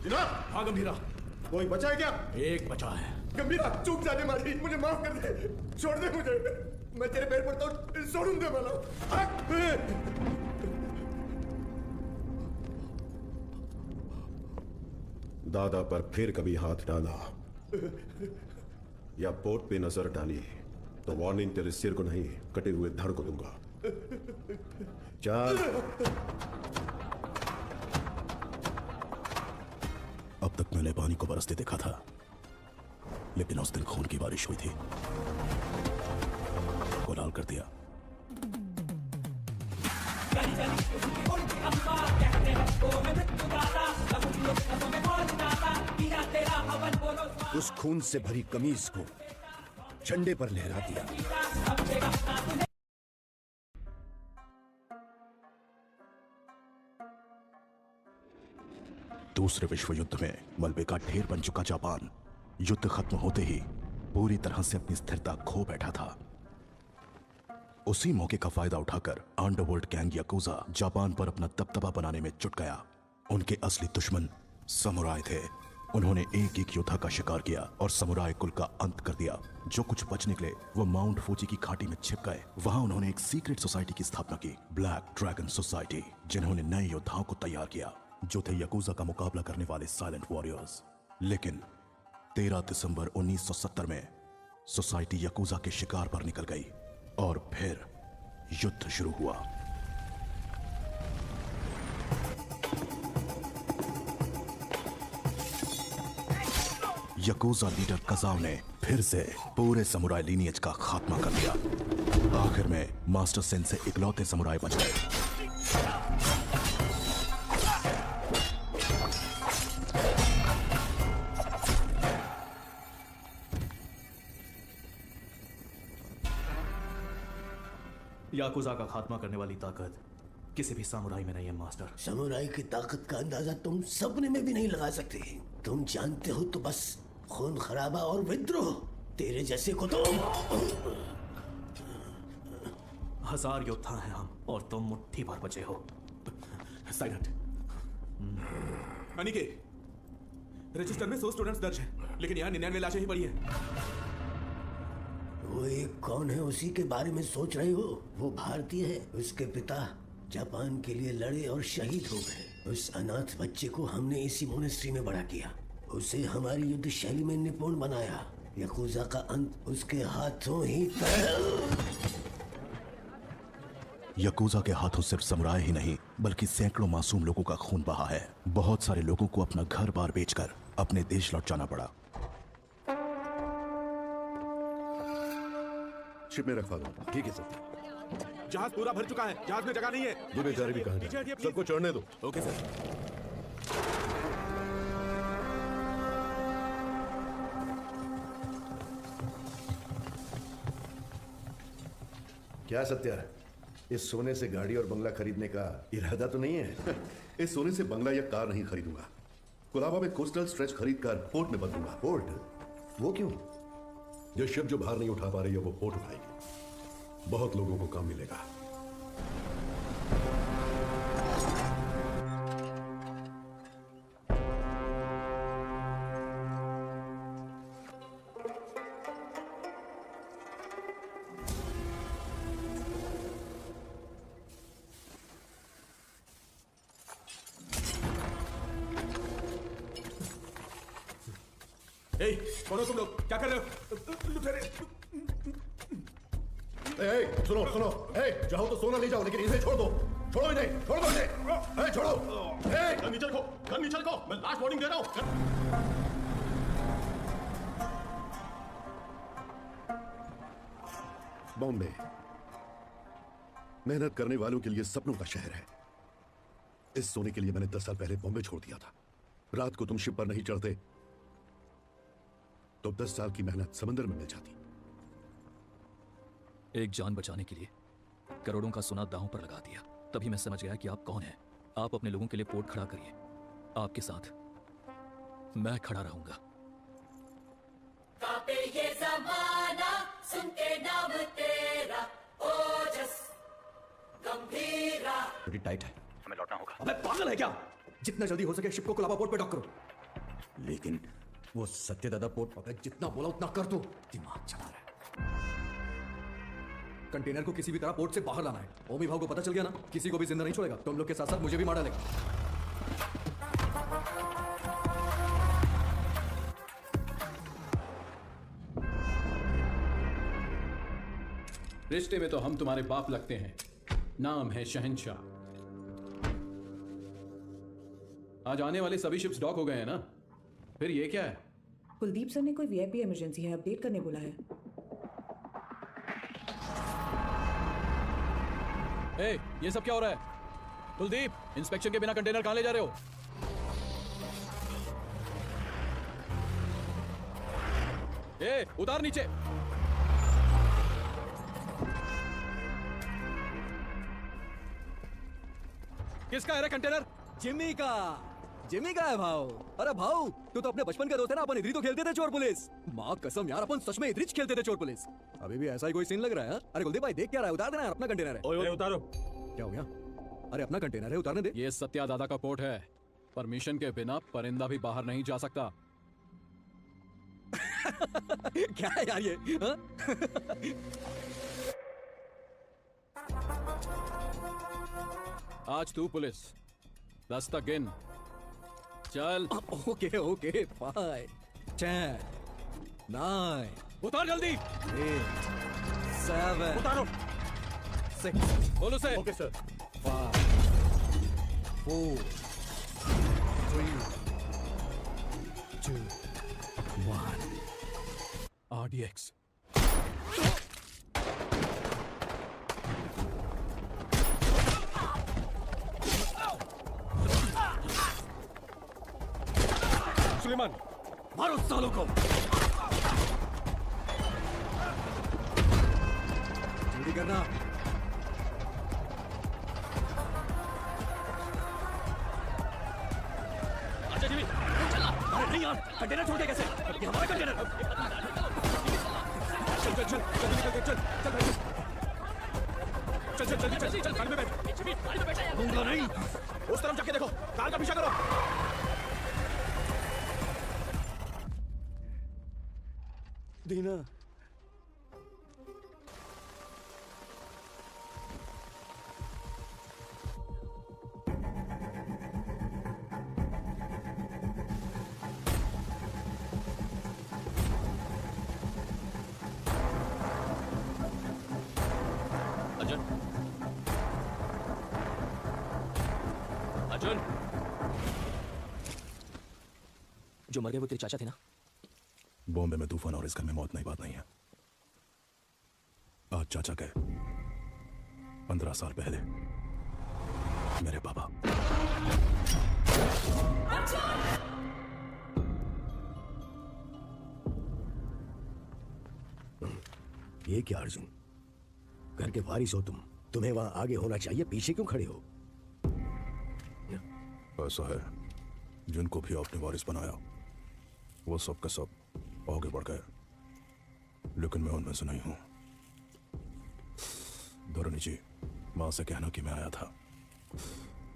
जनाब, हाँ गंभीरा, कोई बचा है क्या? एक बचा है। गंभीरा, चूक जाने मारी, मुझे माफ कर दे, छोड़ दे मुझे, मैं तेरे पैर पड़ता हूँ, छोड़ूं दे वाला। दादा पर फिर कभी हाथ डाला या पोर्ट पे नजर डाली तो वार्निंग तेरे सिर को नहीं कटे हुए धड़ को दूंगा। चल। अब तक मैंने पानी को बरसते देखा था, लेकिन उस दिन खून की बारिश हुई थी, को लाल कर दिया। उस खून से भरी कमीज को झंडे पर लहरा दिया। दूसरे विश्व युद्ध में मलबे का ढेर बन चुका जापान युद्ध खत्म होते ही पूरी तरह से अपनी स्थिरता खो बैठा था। उसी मौके का फायदा उठाकर अंडरवर्ल्ड गैंग याकुजा जापान पर अपना दबदबा बनाने में जुट गया। उनके असली दुश्मन समुराय थे। उन्होंने एक एक योद्धा का शिकार किया और समुराय कुल का अंत कर दिया। जो कुछ बच निकले वो माउंट फूजी की घाटी में छिप गए। वहां उन्होंने एक सीक्रेट सोसाइटी की स्थापना की, ब्लैक ड्रैगन सोसाइटी, जिन्होंने नए योद्धाओं को तैयार किया जो थे याकुजा का मुकाबला करने वाले साइलेंट वॉरियर्स। लेकिन 13 दिसंबर 1970 में सोसाइटी याकुजा के शिकार पर निकल गई और फिर युद्ध शुरू हुआ। याकुजा लीडर कजाओ ने फिर से पूरे समुराय लीनियज का खात्मा कर दिया। आखिर में मास्टर सेन से इकलौते समुराय बच गए। याकुजा का खात्मा करने वाली ताकत किसी भी सामुराई में नहीं है मास्टर। समुराई की ताकत का अंदाजा तुम सपने में भी नहीं लगा सकते। तुम जानते हो तो बस खून खराबा और विद्रोह। तेरे जैसे को तो 1000 योद्धा हैं हम और तुम मुट्ठी भर बचे हो। साइलेंट। अनिके, रजिस्टर में 100 स्टूडेंट्स दर्ज हैं, लेकिन यहाँ 99 लाशें ही पड़ी हैं। वो एक कौन है उसी के बारे में सोच रहे हो? वो भारतीय है। उसके पिता जापान के लिए लड़े और शहीद हो गए। उस अनाथ बच्चे को हमने इसी मोनेस्ट्री में बड़ा किया। उसे हमारी युद्ध शैली में निपुण बनाया। यकूजा का अंत उसके हाथों ही तय। यकूजा के हाथों सिर्फ समुराय ही नहीं बल्कि सैकड़ों मासूम लोगों का खून बहा है। बहुत सारे लोगों को अपना घर बार बेचकर अपने देश लौट जाना पड़ा। शिप में रखवा दो। ठीक है सर। जहाज पूरा भर चुका है, जहाज में जगह नहीं है। ये बेचारे भी कहाँ गए? सबको चढ़ने दो। Okay sir. क्या सत्या, इस सोने से गाड़ी और बंगला खरीदने का इरादा तो नहीं है? इस सोने से बंगला या कार नहीं खरीदूंगा। कोलाबा में कोस्टल स्ट्रेच खरीदकर पोर्ट में बदलूंगा। पोर्ट? वो क्यों? जो शिप जो बाहर नहीं उठा पा रही है वो पोर्ट उठाएगी। बहुत लोगों को काम मिलेगा। कौन हो तुम लोग? क्या कर रहे हो? लुटेरे। सुनो सुनो, चाहो तो सोना ले जाओ लेकिन इसे छोड़ दो। छोड़ो इन्हें, छोड़ दो इन्हें। छोड़ो। गन नीचे रखो, गन नीचे रखो। मैं लास्ट वार्निंग दे रहा हूं। बॉम्बे मेहनत करने वालों के लिए सपनों का शहर है। इस सोने के लिए मैंने 10 साल पहले बॉम्बे छोड़ दिया था। रात को तुम शिप पर नहीं चढ़ते तो 10 साल की मेहनत समंदर में मिल जाती। एक जान बचाने के लिए करोड़ों का सोना दांव पर लगा दिया। तभी मैं समझ गया कि आप कौन हैं। आप अपने लोगों के लिए पोर्ट खड़ा करिए। आपके साथ मैं खड़ा रहूंगा। कांपे ये ज़माना सुन के नाम तेरा, ओजस गंभीरा। थोड़ी टाइट है, हमें लौटना होगा। अबे पागल है क्या? जितना जल्दी हो सके शिप को कोलाबा पोर्ट पे डॉक करो। लेकिन वो सत्यदादा पोर्ट पर जितना बोला उतना कर दो। दिमाग चला रहा है। कंटेनर को किसी भी तरह पोर्ट से बाहर लाना है। ओमी भाव को पता चल गया ना, किसी को भी जिंदा नहीं छोड़ेगा। तुम लोग के साथ साथ मुझे भी मार डालेगा। रिश्ते में तो हम तुम्हारे बाप लगते हैं। नाम है शहंशाह। आज आने वाले सभी शिप्स डॉक हो गए हैं ना? फिर ये क्या है? कुलदीप सर ने कोई वीआईपी इमरजेंसी है, अपडेट करने बोला है। ए, ये सब क्या हो रहा है? कुलदीप, इंस्पेक्शन के बिना कंटेनर कहां ले जा रहे हो? ए, उतार नीचे। किसका है रे कंटेनर? जिमी का। जिमी का है भाव। अरे भाव, तू तो अपने बचपन का दोस्त है ना। अपन इधर तो खेलते थे चोर पुलिस। माँ कसम यार, अपन सच में इधर खेलते थे चोर पुलिस। अभी भी ऐसा ही कोई सीन लग रहा है। अरे कुलदीप भाई देख क्या रहा है? उतार देना यार, अपना कंटेनर है। ओए उतारो। क्या हो गया? अरे अपना कंटेनर है, उतारने दे। ये सत्या दादा का पोर्ट है। परमिशन के बिना परिंदा भी बाहर नहीं जा सकता। क्या है यार ये? आज तू पुलिस 10 तक गिन। चल। Okay okay, 5 10 9। उतार जल्दी। 8 7 उतारो। 6 बोलो से। Okay sir. 5 4 3 2 1। RDX। सुलेमान, मारो सालों को। जल्दी करना। अच्छा जिमी, चल। अरे नहीं यार, कंटेनर छोड़ दे कैसे? ये हमारा कंटेनर। चल चल चल, जल्दी निकल चल चल भाई। चल चल जल्दी चल चल, गाड़ी में बैठ। जिमी, गाड़ी में बैठा है। दूंगा नहीं। उस तरफ जाके देखो, कार का पीछा करो। दीना, अर्जुन, जो मर गए वो तेरे चाचा थे ना? बॉम्बे में तूफान और इस घर में मौत नई बात नहीं है। आज चाचा गए, 15 साल पहले मेरे पापा। ये क्या अर्जुन, घर के वारिस हो तुम, तुम्हें वहां आगे होना चाहिए, पीछे क्यों खड़े हो? ऐसा है, जिनको भी आपने वारिस बनाया वो सब का सब आगे बढ़ गए, लेकिन मैं उनमें से नहीं हूं। धरनी जी, मां से कहना कि मैं आया था,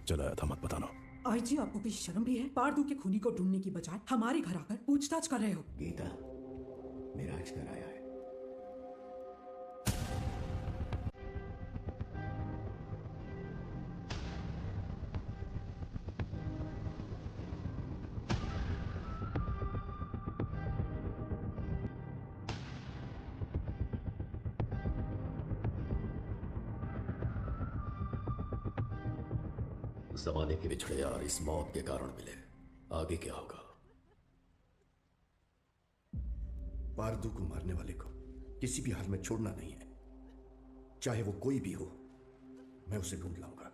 चलाया था मत बताना। आई जी, आपको कोई शर्म भी है? पारदू के खूनी को ढूंढने की बजाय हमारे घर आकर पूछताछ कर रहे हो। गीता, मेरा अजगर आया है। जमाने के बिछड़े यार इस मौत के कारण मिले, आगे क्या होगा? पारदू को मारने वाले को किसी भी हाल में छोड़ना नहीं है, चाहे वो कोई भी हो। मैं उसे ढूंढ लाऊंगा।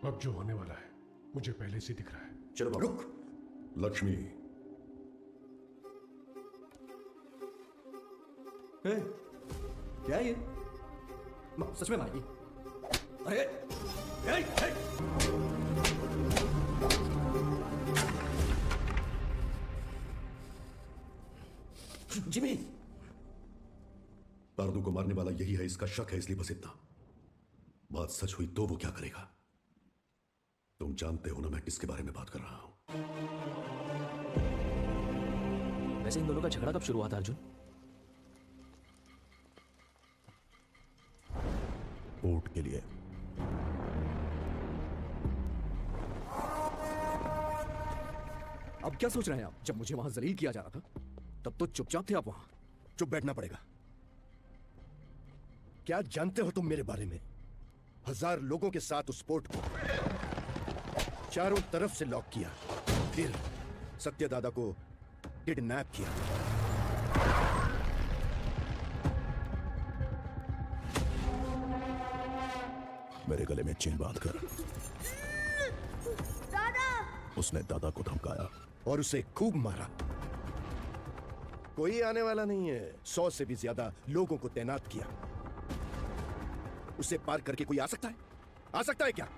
अब जो होने वाला है मुझे पहले से दिख रहा है। चलो रुक। लक्ष्मी, क्या ये? सच में मारेगी? अरे जिमी, पारदू को मारने वाला यही है, इसका शक है, इसलिए बस इतना। बात सच हुई तो वो क्या करेगा? तुम जानते हो ना मैं किसके बारे में बात कर रहा हूं। वैसे इन दोनों का झगड़ा कब शुरू हुआ था अर्जुन? पोर्ट के लिए। अब क्या सोच रहे हैं आप? जब मुझे वहां जलील किया जा रहा था तब तो चुपचाप थे आप वहां। चुप बैठना पड़ेगा। क्या जानते हो तुम मेरे बारे में? 1000 लोगों के साथ उस पोर्ट को चारों तरफ से लॉक किया, फिर सत्यदादा को किडनैप किया। मेरे गले में चेन बांधकर दादा! उसने दादा को धमकाया और उसे खूब मारा। कोई आने वाला नहीं है। 100 से भी ज्यादा लोगों को तैनात किया। उसे पार करके कोई आ सकता है? आ सकता है क्या?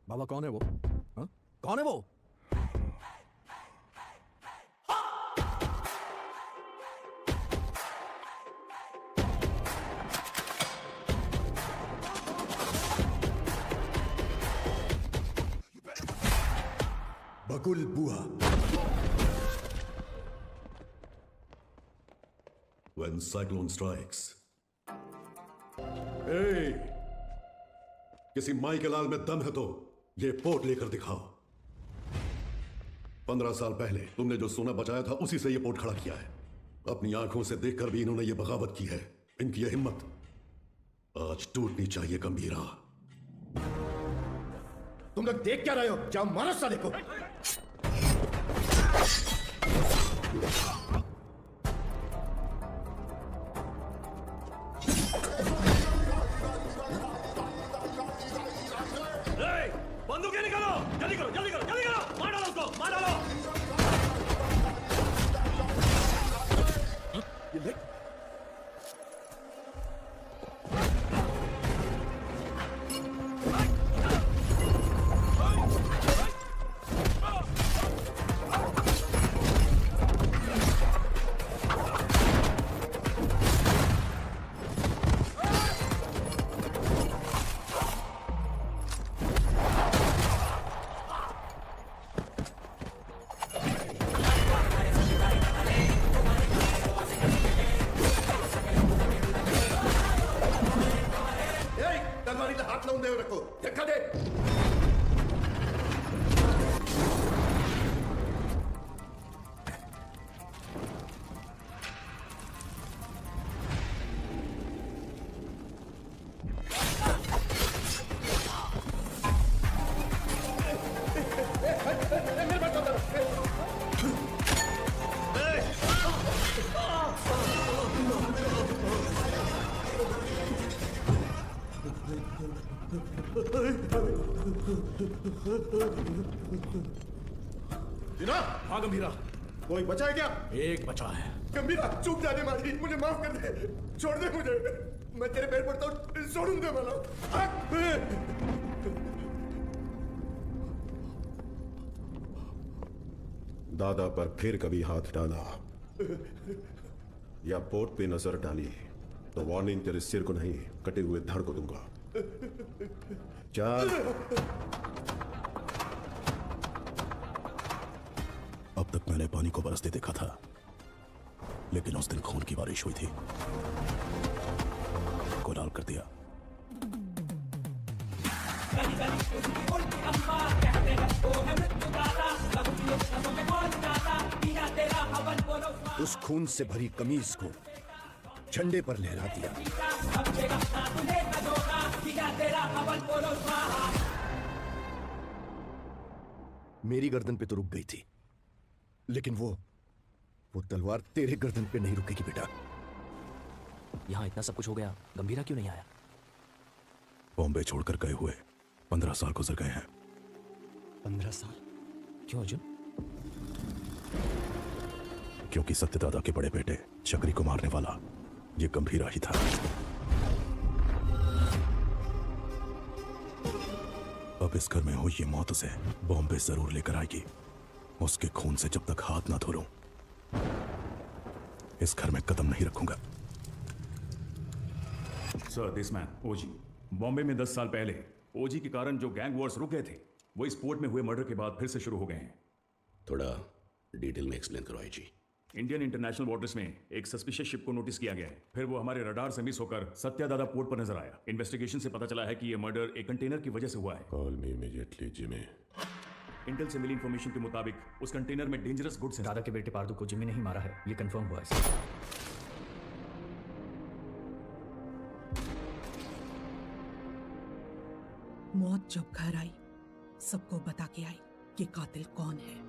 बाबा कौन है वो? हा? कौन है वो? बकुल बुआ। When cyclone strikes. Hey! किसी माई के लाल में दम है तो ये पोर्ट लेकर दिखाओ। 15 साल पहले तुमने जो सोना बचाया था उसी से ये पोर्ट खड़ा किया है। अपनी आंखों से देखकर भी इन्होंने ये बगावत की है। इनकी ये हिम्मत आज टूटनी चाहिए गंभीरा। तुम लोग देख क्या रहे हो? जाओ मारो साले को। बंदूकें निकालो! जल्दी करो, जल्दी करो, जल्दी करो! मार डालो उसको, मार डालो! दीना, हाँ गंभीरा, कोई बचा है क्या? एक बचा है। गंभीरा चुप जाने मारी, मुझे माफ कर दे, छोड़ दे मुझे, मैं तेरे पैर पड़ता हूँ, छोड़ूंगा वाला। दादा पर फिर कभी हाथ डाला या पोर्ट पे नजर डाली तो वार्निंग तेरे सिर को नहीं, कटे हुए धड़ को दूंगा। चल। अब तक मैंने पानी को बरसते देखा था, लेकिन उस दिन खून की बारिश हुई थी, को लाल कर दिया। उस खून से भरी कमीज को झंडे पर लहरा दिया। मेरी गर्दन पे तो रुक गई थी, लेकिन वो तलवार तेरे गर्दन पे नहीं रुकेगी बेटा। यहाँ इतना सब कुछ हो गया, गंभीरा क्यों नहीं आया? बॉम्बे छोड़कर गए हुए 15 साल गुजर गए हैं। 15 साल? क्यों अर्जुन? क्योंकि सत्यदादा के बड़े बेटे चक्री को मारने वाला ये गंभीरा ही था। अब इस घर में हुई ये मौत उसे बॉम्बे जरूर लेकर आएगी। उसके खून से जब तक हाथ ना धो लूं, इस घर में कदम नहीं रखूंगा। सर, दिस मैन ओजी बॉम्बे में 10 साल पहले ओजी के कारण जो गैंग वॉर्स रुक गए थे, वो इस पोर्ट में हुए मर्डर के बाद फिर से शुरू हो गए हैं। थोड़ा डिटेल में एक्सप्लेन करो आईजी। इंडियन इंटरनेशनल वाटर्स में एक सस्पिशियस शिप को नोटिस किया गया है। फिर वो हमारे रडार से मिस होकर सत्यादादा पोर्ट पर नजर आया। इन्वेस्टिगेशन से पता चला है कि ये मर्डर एक कंटेनर की वजह से हुआ है। Call me immediately Jimmy. Intel से मिली इंफॉर्मेशन के मुताबिक उस कंटेनर में डेंजरस गुड्स हैं। दादा के बेटे पार्दू को जिमी ने ही मारा है, ये कंफर्म हुआ है। मौत जब घर आई, सबको बता के आई कि कातिल कौन है।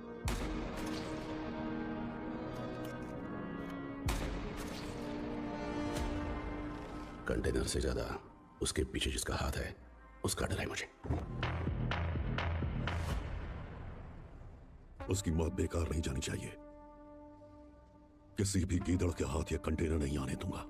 कंटेनर से ज्यादा उसके पीछे जिसका हाथ है, उसका डर है मुझे। उसकी मौत बेकार नहीं जानी चाहिए। किसी भी गीदड़ के हाथ या कंटेनर नहीं आने दूंगा।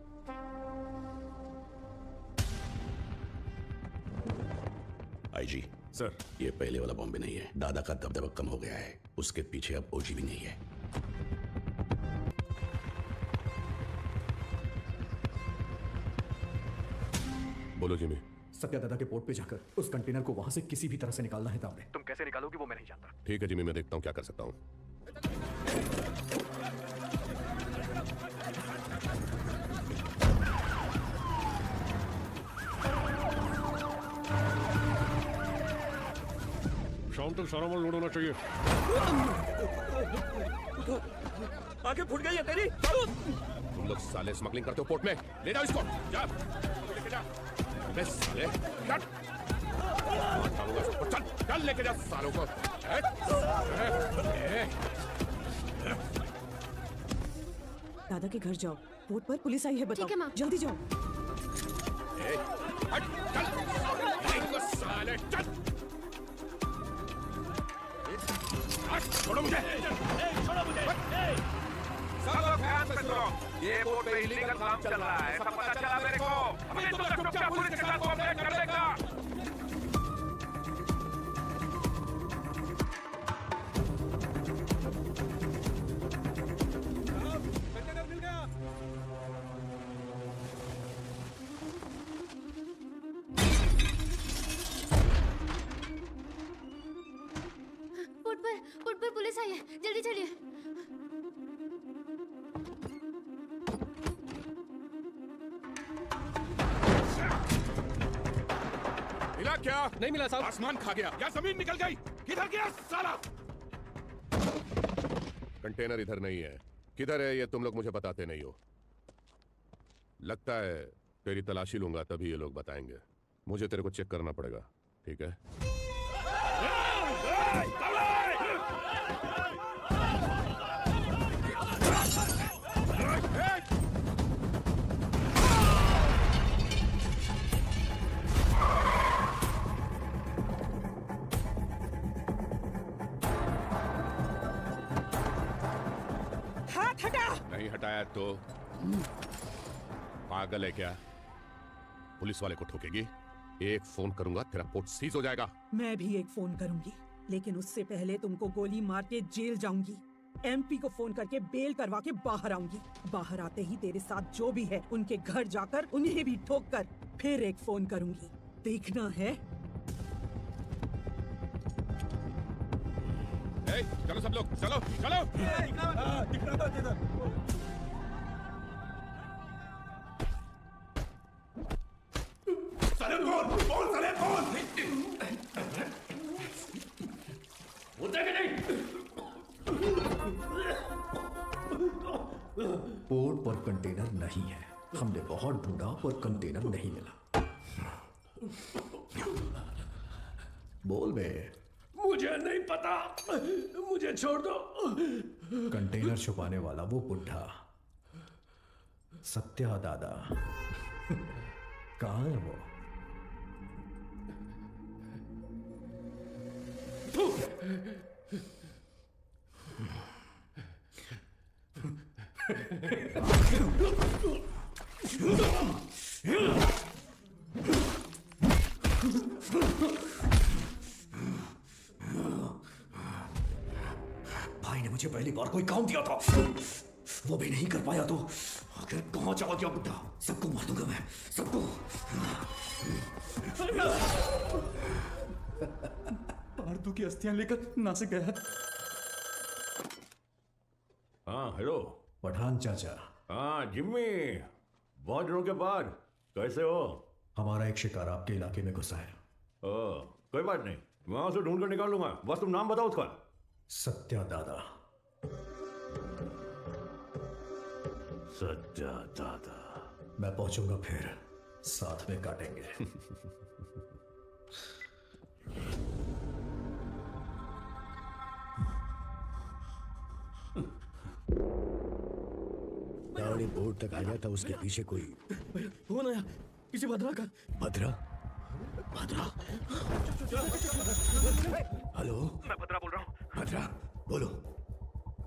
आईजी सर, ये पहले वाला बॉम्बे नहीं है। दादा का दबदबा कम हो गया है, उसके पीछे अब ओजी भी नहीं है। बोलो जिमी। सत्यादादा के पोर्ट पे जाकर उस कंटेनर को वहां से किसी भी तरह से निकालना है तावड़े। तुम कैसे निकालोगे वो मैं नहीं जानता। ठीक है जिमी, मैं देखता हूँ क्या कर सकता हूँ। शाम तक सारा माल लोड होना चाहिए। आंखें फूट गई है तेरी। तुम लोग साले स्मगलिंग करते हो पोर्ट में? ले जाओ इसको, जा लेके जा। बे साले, चल चल लेके जा सालों को। दादा के घर जाओ, पोर्ट पर पुलिस आई है, बताओ। ठीक है माँ। जल्दी जाओ। साले चल, छोड़ो मुझे। छोड़ो मुझे। सब लोग ध्यान से सुनो, ये पोर्ट पे इलीगल काम चल रहा है, सब पता चला मेरे को। अभी तुम लोग चुपचाप पुलिस के साथ कोऑपरेट कर देगा। कंटेनर मिल गया। पोर्ट पर पुलिस आई है, जल्दी चलिए। मिला क्या? नहीं मिला साहब। आसमान खा गया या जमीन निकल गई? किधर गया साला? कंटेनर इधर नहीं है। किधर है ये तुम लोग मुझे बताते नहीं हो। लगता है तेरी तलाशी लूंगा तभी ये लोग बताएंगे। मुझे तेरे को चेक करना पड़ेगा, ठीक है? नहीं हटाया तो पागल है क्या? पुलिस वाले को ठोकेगी? एक फोन करूंगा तेरा पोर्ट सीज हो जाएगा। मैं भी एक फोन करूंगी, लेकिन उससे पहले तुमको गोली मार के जेल जाऊंगी। एमपी को फोन करके बेल करवा के बाहर आऊंगी। बाहर आते ही तेरे साथ जो भी है उनके घर जाकर उन्हें भी ठोक कर फिर एक फोन करूंगी। देखना है? चलो सब लोग, चलो चलो। पोर्ट पर कंटेनर नहीं है। हमने बहुत ढूंढा पर कंटेनर नहीं मिला। बोल बे। मुझे नहीं पता, मुझे छोड़ दो। कंटेनर छुपाने वाला वो बुढ़ा सत्या दादा कहाँ है वो? भाई ने मुझे पहली बार कोई काम दिया था, वो भी नहीं कर पाया तो आखिर कहां चला गया बुड्ढा? सबको मार दूंगा मैं, सबको। पार्दू की अस्थियां लेकर नासिक गया। हाँ हेलो पठान चाचा। हाँ जिम्मी, बहुत दिनों के बाद कैसे हो? हमारा एक शिकार आपके इलाके में घुसा है। कोई बात नहीं, मैं उसे ढूंढ कर निकाल लूंगा, बस तुम नाम बताओ उसका। सत्या दादा। सत्या दादा। मैं पहुंचूंगा फिर साथ में काटेंगे। गाड़ी बोर्ड तक आ गया था, उसके पीछे कोई फोन आया किसी भद्रा का। भद्रा? भद्रा? हेलो, मैं भद्रा बोल रहा हूँ। भद्रा बोलो।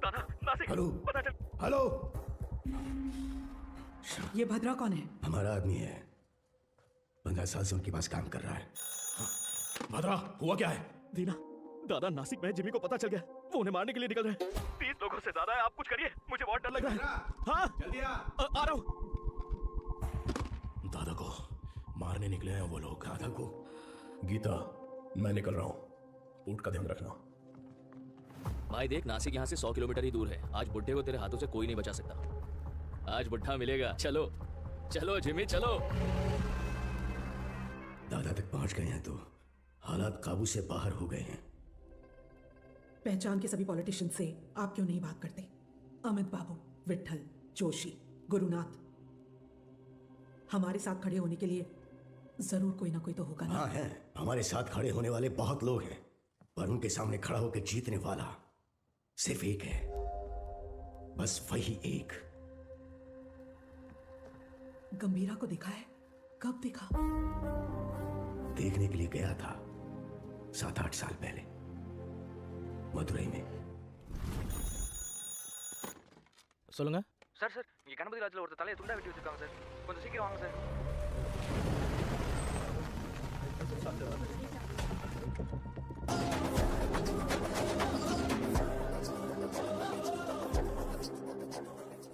दादा नासिक, हेलो पता चल। हेलो। ये भद्रा कौन है? हमारा आदमी है, 15 साल से उनके पास काम कर रहा है। भद्रा हुआ क्या है? दीना, दादा नासिक में जिमी को पता चल गया, वो उन्हें मारने के लिए निकल रहे हैं। 30 लोगों से ज्यादा है, आप कुछ करिए, मुझे बहुत डर लग रहा है। हाँ जल्दी आ रहा हूँ। दादा को मारने निकले हैं वो लोग। दादा को? गीता, मैं निकल रहा हूँ, ऊँट का ध्यान रखना। भाई देख, नासिक यहाँ से 100 किलोमीटर ही दूर है। आज बुड्ढे को तेरे हाथों से कोई नहीं बचा सकता। आज बुड्ढा मिलेगा। चलो चलो जिमी चलो। दादा तक पहुंच गए हैं तो हालात काबू से बाहर हो गए हैं। पहचान के सभी पॉलिटिशियन से आप क्यों नहीं बात करते? अमित बाबू, विट्ठल, जोशी, गुरुनाथ, हमारे साथ खड़े होने के लिए जरूर कोई ना कोई तो होगा ना? हाँ है, हमारे साथ खड़े होने वाले बहुत लोग हैं, पर उनके सामने खड़ा होकर जीतने वाला सिर्फ एक है, बस वही एक। गंभीरा को देखा है? कब देखा? देखने के लिए गया था 7-8 साल पहले मदुरई में। சொல்லுங்க சார் சார் இங்க கணபதி ராஜ்ல ஒருத்தர் தலையை துண்டா வெட்டி வச்சிருக்காங்க சார், கொஞ்சம் சீக்கிரம் வாங்க சார்.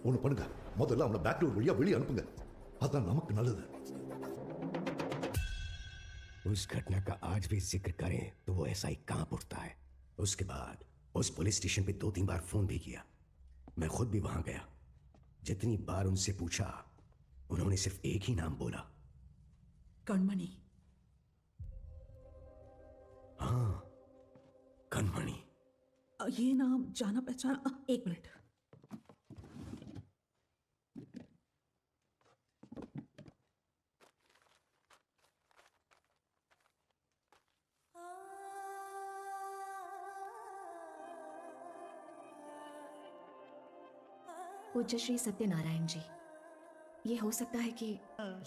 ஒண்ணு பண்ணுங்க, முதல்ல அவனை பேக் டோர் வழியா வெளியே அனுப்புங்க, அதான் நமக்கு நல்லது. उस घटना का आज भी जिक्र करें तो वो एसआई कांप उठता है। उसके बाद उस पुलिस स्टेशन पे 2-3 बार फोन भी किया, मैं खुद भी वहां गया। जितनी बार उनसे पूछा उन्होंने सिर्फ एक ही नाम बोला, कणमणि। हाँ कणमणि। ये नाम जाना पहचाना। एक मिनट। पूज्य श्री सत्यनारायण जी, ये हो सकता है कि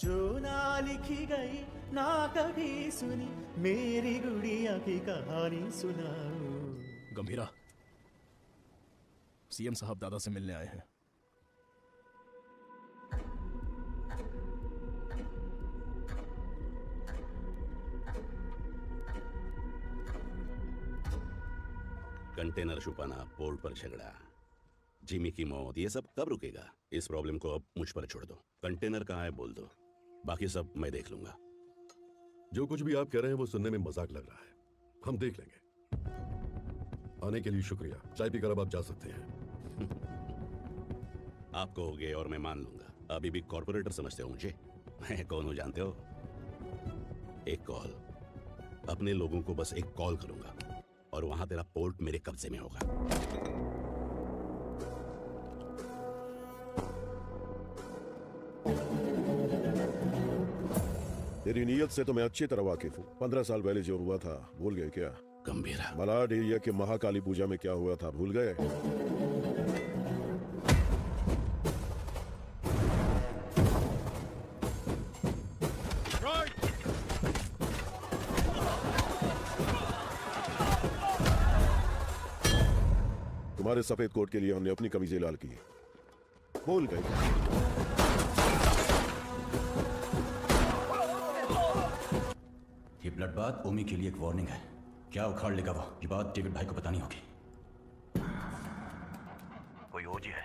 जो ना लिखी गई ना कभी सुनी, मेरी गुड़िया की कहानी सुनाओ। गंभीरा, सीएम साहब दादा से मिलने आए हैं। कंटेनर छुपाना, पोर्ट पर झगड़ा, जिमी की मौत, ये सब कब रुकेगा? इस प्रॉब्लम को अब मुझ पर छोड़ दो। कंटेनर कहाँ है बोल दो, बाकी सब मैं देख लूंगा। जो कुछ भी आप कह रहे हैं वो सुनने में मजाक लग रहा है, हम देख लेंगे। आने के लिए शुक्रिया, चाय पीकर अब आप जा सकते हैं। आप कहोगे और मैं मान लूंगा। अभी भी कॉर्पोरेटर समझते हो मुझे? मैं कौन हूं जानते हो? एक कॉल, अपने लोगों को बस एक कॉल करूंगा और वहां तेरा पोर्ट मेरे कब्जे में होगा। तेरी नीयत से तो मैं अच्छी तरह वाकिफ हूँ। 15 साल पहले जो हुआ था भूल गए क्या? गंभीरा। मलाड एरिया के महाकाली पूजा में क्या हुआ था भूल गए? तुम्हारे सफेद कोट के लिए हमने अपनी कमीजें लाल की, भूल गए? ये ब्लड बात ओमी के लिए एक वार्निंग है। क्या उखाड़ लेगा वो, ये बात डेविड भाई को बतानी होगी। कोई ओजी है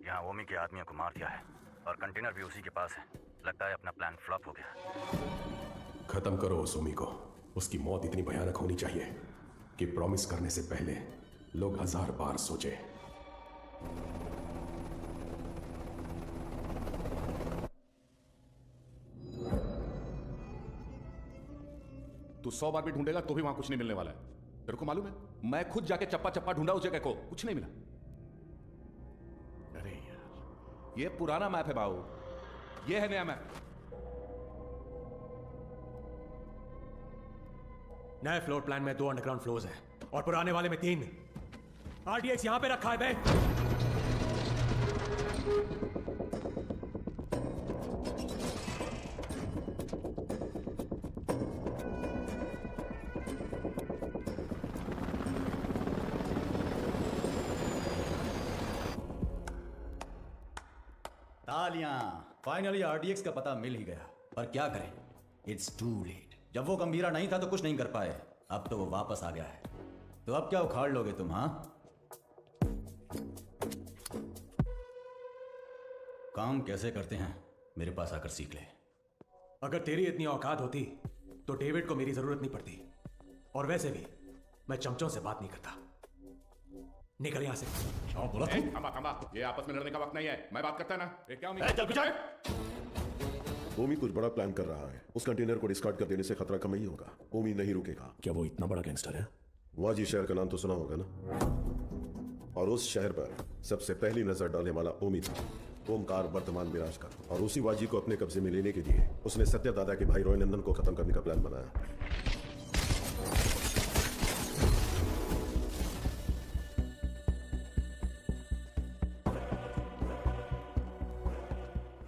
यहाँ, ओमी के आदमियों को मार दिया है और कंटेनर भी उसी के पास है। लगता है अपना प्लान फ्लॉप हो गया। खत्म करो उस ओमी को। उसकी मौत इतनी भयानक होनी चाहिए कि प्रॉमिस करने से पहले लोग 1000 बार सोचे। तू 100 बार भी ढूंढेगा तो भी वहां कुछ नहीं मिलने वाला है। तेरे को मालूम है, मैं खुद जाके चप्पा चप्पा ढूंढा उस जगह को, कुछ नहीं मिला। अरे यार, ये पुराना मैप है बाबू, ये है नया मैप। नए फ्लोर प्लान में 2 अंडरग्राउंड फ्लोर्स हैं और पुराने वाले में 3। आरडीएक्स यहां पे रखा है बे। तालियां, फाइनली आरडीएक्स का पता मिल ही गया। पर क्या करें, इट्स टू लेट। जब वो गंभीरा नहीं था तो कुछ नहीं कर पाए, अब तो वो वापस आ गया है। तो अब क्या उखाड़ लोगे तुम? हाँ, काम कैसे करते हैं मेरे पास आकर सीख ले। अगर तेरी इतनी औकात होती तो डेविड को मेरी जरूरत नहीं पड़ती। और वैसे भी मैं चमचों से बात नहीं करता। निकल यहां से। बोला थमा, ये आपस में लड़ने का वक्त नहीं है। मैं बात करता है ना। क्या ओमी कुछ बड़ा प्लान कर रहा है। उस कंटेनर को डिस्कार्ड कर देने से खतरा कम ही होगा। ओमी नहीं रुकेगा। क्या वो इतना बड़ा गैंगस्टर है? वाजी शहर का नाम तो सुना होगा ना। और उस शहर पर सबसे पहली नजर डालने वाला ओमी था, ओमकार वर्तमान विराज का। और उसी वाजी को अपने कब्जे में लेने के लिए उसने सत्य दादा के भाई रॉय नंदन को खत्म करने का प्लान बनाया।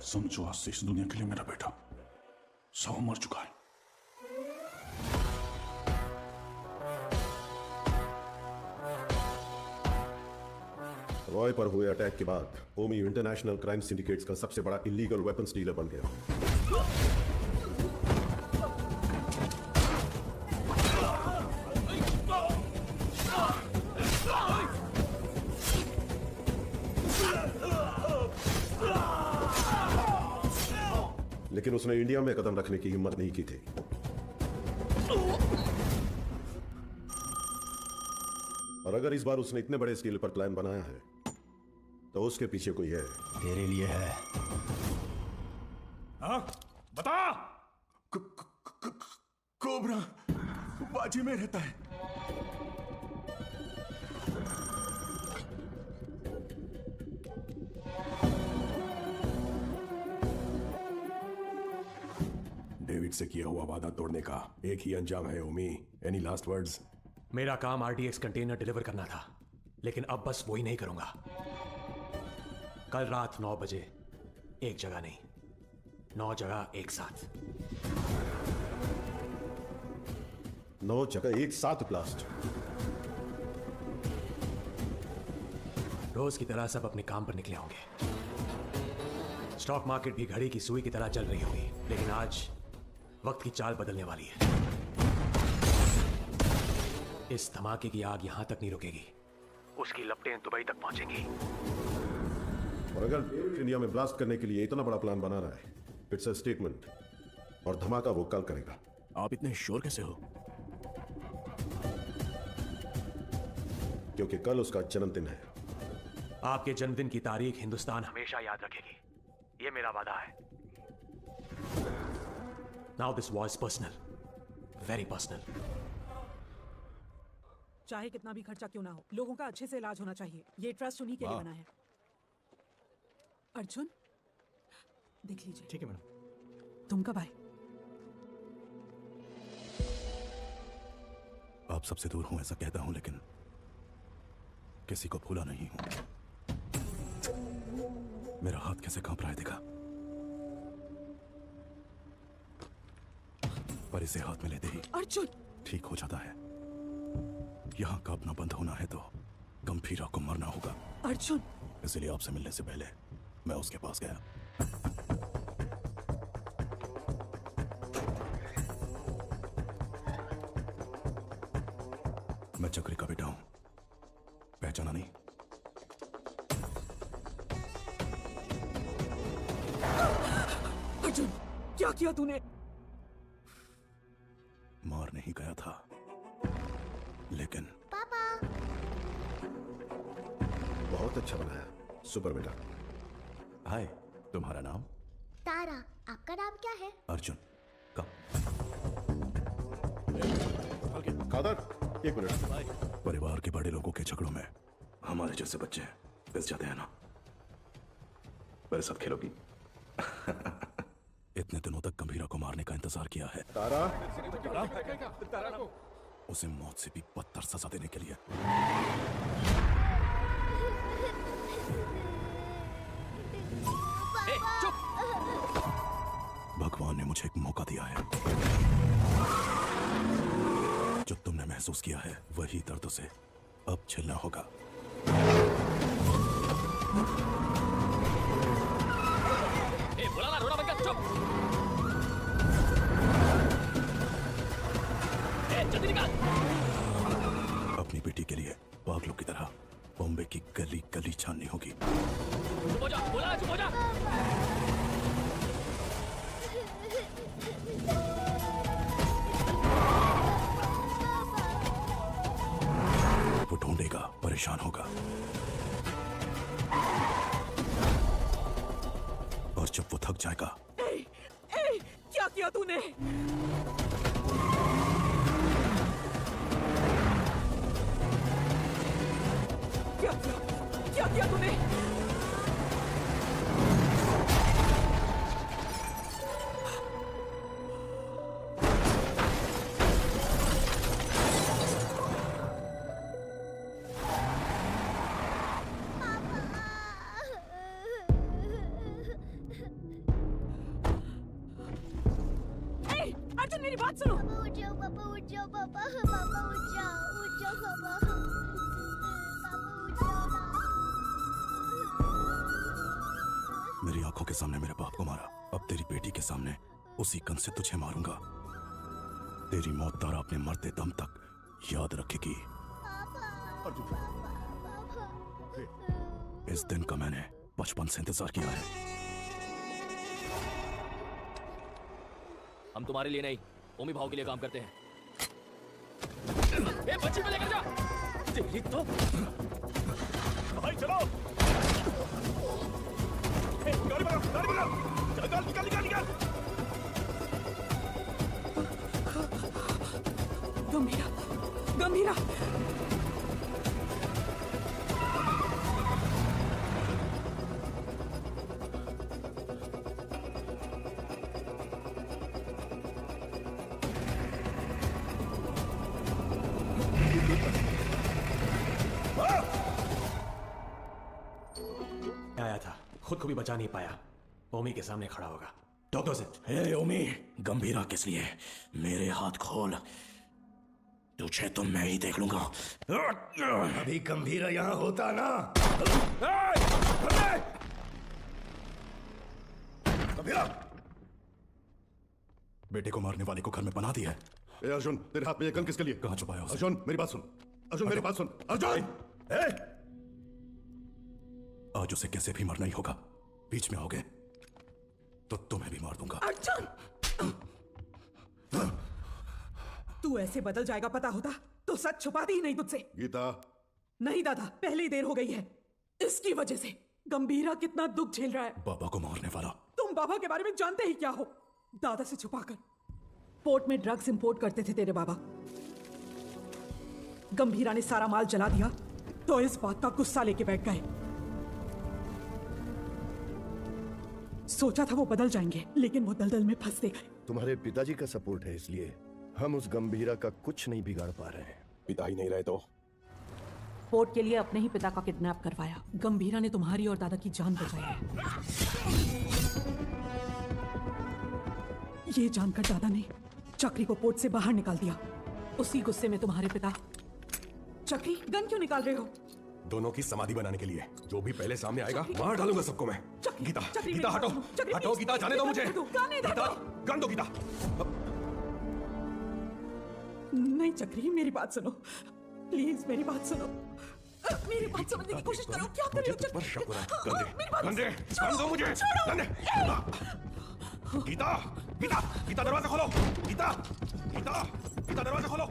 समझो, आज से इस दुनिया के लिए मेरा बेटा 100 मर चुका है। रॉय पर हुए अटैक के बाद ओमी इंटरनेशनल क्राइम सिंडिकेट्स का सबसे बड़ा इलीगल वेपन्स डीलर बन गया। लेकिन उसने इंडिया में कदम रखने की हिम्मत नहीं की थी। और अगर इस बार उसने इतने बड़े स्केल पर प्लान बनाया है तो उसके पीछे कोई है। तेरे लिए है। हाँ? बता। कोबरा बाजी में रहता है। डेविड से किया हुआ वादा तोड़ने का एक ही अंजाम है ओमी। Any last words? मेरा काम आरडीएक्स कंटेनर डिलीवर करना था, लेकिन अब बस वही नहीं करूंगा। कल रात 9 बजे एक जगह नहीं, 9 जगह एक साथ। 9 जगह एक साथ ब्लास्ट। रोज की तरह सब अपने काम पर निकले होंगे। स्टॉक मार्केट भी घड़ी की सुई की तरह चल रही होगी, लेकिन आज वक्त की चाल बदलने वाली है। इस धमाके की आग यहां तक नहीं रुकेगी उसकी लपटें दुबई तक पहुंचेंगी। और अगर इंडिया में ब्लास्ट करने के लिए इतना बड़ा प्लान बना रहा है, इट्स अ स्टेटमेंट, और धमाका वो कल करेगा। आप इतने श्योर कैसे हो? क्योंकि कल उसका जन्मदिन है। आपके जन्मदिन की तारीख हिंदुस्तान हमेशा याद रखेगी, ये मेरा वादा है। Now this was personal, very personal. चाहे कितना भी खर्चा क्यों ना हो, लोगों का अच्छे से इलाज होना चाहिए। ये ट्रस्ट उन्हीं के लिए बना है। अर्जुन, देख लीजिए। ठीक है मैडम। तुम कब आए? आप सबसे दूर हूं ऐसा कहता हूं, लेकिन किसी को भूला नहीं हूं। मेरा हाथ कैसे कांप रहा है देखा? पर इसे हाथ में लेते ही अर्जुन ठीक हो जाता है। यहां कांपना बंद होना है तो गंभीरा को मरना होगा। अर्जुन, इसलिए आपसे मिलने से पहले मैं उसके पास गया। मैं चक्री का बेटा हूं, पहचाना नहीं? अर्जुन, क्या किया तूने? मार नहीं गया था, लेकिन पापा। बहुत अच्छा बनाया, सुपर बेटा। हाय, तुम्हारा नाम? तारा। आपका नाम क्या है? अर्जुन। कादर, एक मिनट। परिवार के बड़े लोगों के झगड़ों में हमारे जैसे बच्चे पिस जाते हैं ना। मेरे साथ खेलोगी? इतने दिनों तक गंभीरा को मारने का इंतजार किया है। तारा, उसे मौत से भी बदतर सजा देने के लिए। चुप। भगवान ने मुझे एक मौका दिया है। जो तुमने महसूस किया है वही दर्द से अब झेलना होगा। बुलाना, रोना बंद कर, चुप। जल्दी निकाल। अपनी बेटी के लिए पागलों की तरह बॉम्बे की गली गली छाननी होगी। चुप हो जा, बोला चुप हो जा। वो ढूंढेगा, परेशान होगा, और जब वो थक जाएगा। क्या किया तूने? क्या किया तूने? अर्जुन, मेरी बात सुनो। पापा उठ जाओ, पापा उठ जाओ, पापा पापा उठ जाओ, पापा। पापा उठ जाओ ना। मेरी आंखों के सामने मेरे बाप को मारा, अब तेरी बेटी के सामने उसी गन से तुझे मारूंगा। तेरी मौत तारा अपने मरते दम तक याद रखेगी। इस दिन का मैंने बचपन से इंतजार किया है। हम तुम्हारे लिए नहीं, ओमी भाव के लिए काम करते हैं। ए, बच्ची पे लेकर जा। तेरी तो भाई चलो। गाड़ी बढ़ाओ, गाड़ी बढ़ाओ। चल, निकाल निकाल निकाल। गंभीरा, गंभीरा। आया था, खुद को भी बचा नहीं पाया, ओमी के सामने खड़ा होगा। डॉक्टर से हे ओमी, गंभीरा किस लिए? मेरे हाथ खोल, तुझे तो मैं ही देख लूंगा। अभी गंभीरा यहाँ होता ना। गंभीरा, बेटे को मारने वाले को घर में बना दिया है। ए अर्जुन, तेरे हाथ में ये गन किसके लिए? कहाँ छुपाया उसे? अर्जुन मेरी बात सुन। अर्जुन मेरी बात सुन। अर्जुन! आज उसे कैसे भी मरना ही होगा। बीच में आओगे तो तुम्हें भी मार दूंगा। अर्जुन! तू ऐसे बदल जाएगा पता होता तो सच छुपाती ही नहीं तुझसे। गीता। नहीं दादा, पहले ही देर हो गई है। इसकी वजह से गंभीरा कितना दुख झेल रहा है। बाबा को मारने वाला। तुम बाबा के बारे में जानते ही क्या हो? दादा से छुपाकर पोर्ट में ड्रग्स इंपोर्ट करते थे तेरे बाबा। गंभीरा ने सारा माल जला दिया तो इस बात का गुस्सा लेके बैठ गए। सोचा था वो बदल जाएंगे, लेकिन वो दलदल में फंसते गए। तुम्हारे पिताजी का सपोर्ट है, इसलिए हम उस गंभीरा का कुछ नहीं बिगाड़ पा रहे हैं। पिता ही नहीं रहे तो? पोर्ट के लिए अपने ही पिता का किडनैप करवाया। गंभीरा ने तुम्हारी और दादा की जान बचाई है। ये जानकर दादा ने चक्री को पोर्ट से बाहर निकाल दिया। उसी गुस्से में तुम्हारे पिता। चक्री, गन क्यों निकाल रहे हो? दोनों की समाधि बनाने के लिए। जो भी पहले सामने आएगा मार डालूंगा सबको मैं। गीता, गीता हटो, हटो गीता, जाने दो मुझे। गीता, गन दो गीता। नहीं चक्री, मेरी बात सुनो प्लीज, मेरी बात सुनो। मेरी बात समझने की कोशिश करो। क्या कर रहे हो चक्री? शक हो रहा है। गंदे, गन दो मुझे। गंदे। गीता, गीता, गीता दरवाजा खोलो। गीता, गीता, गीता दरवाजा खोलो।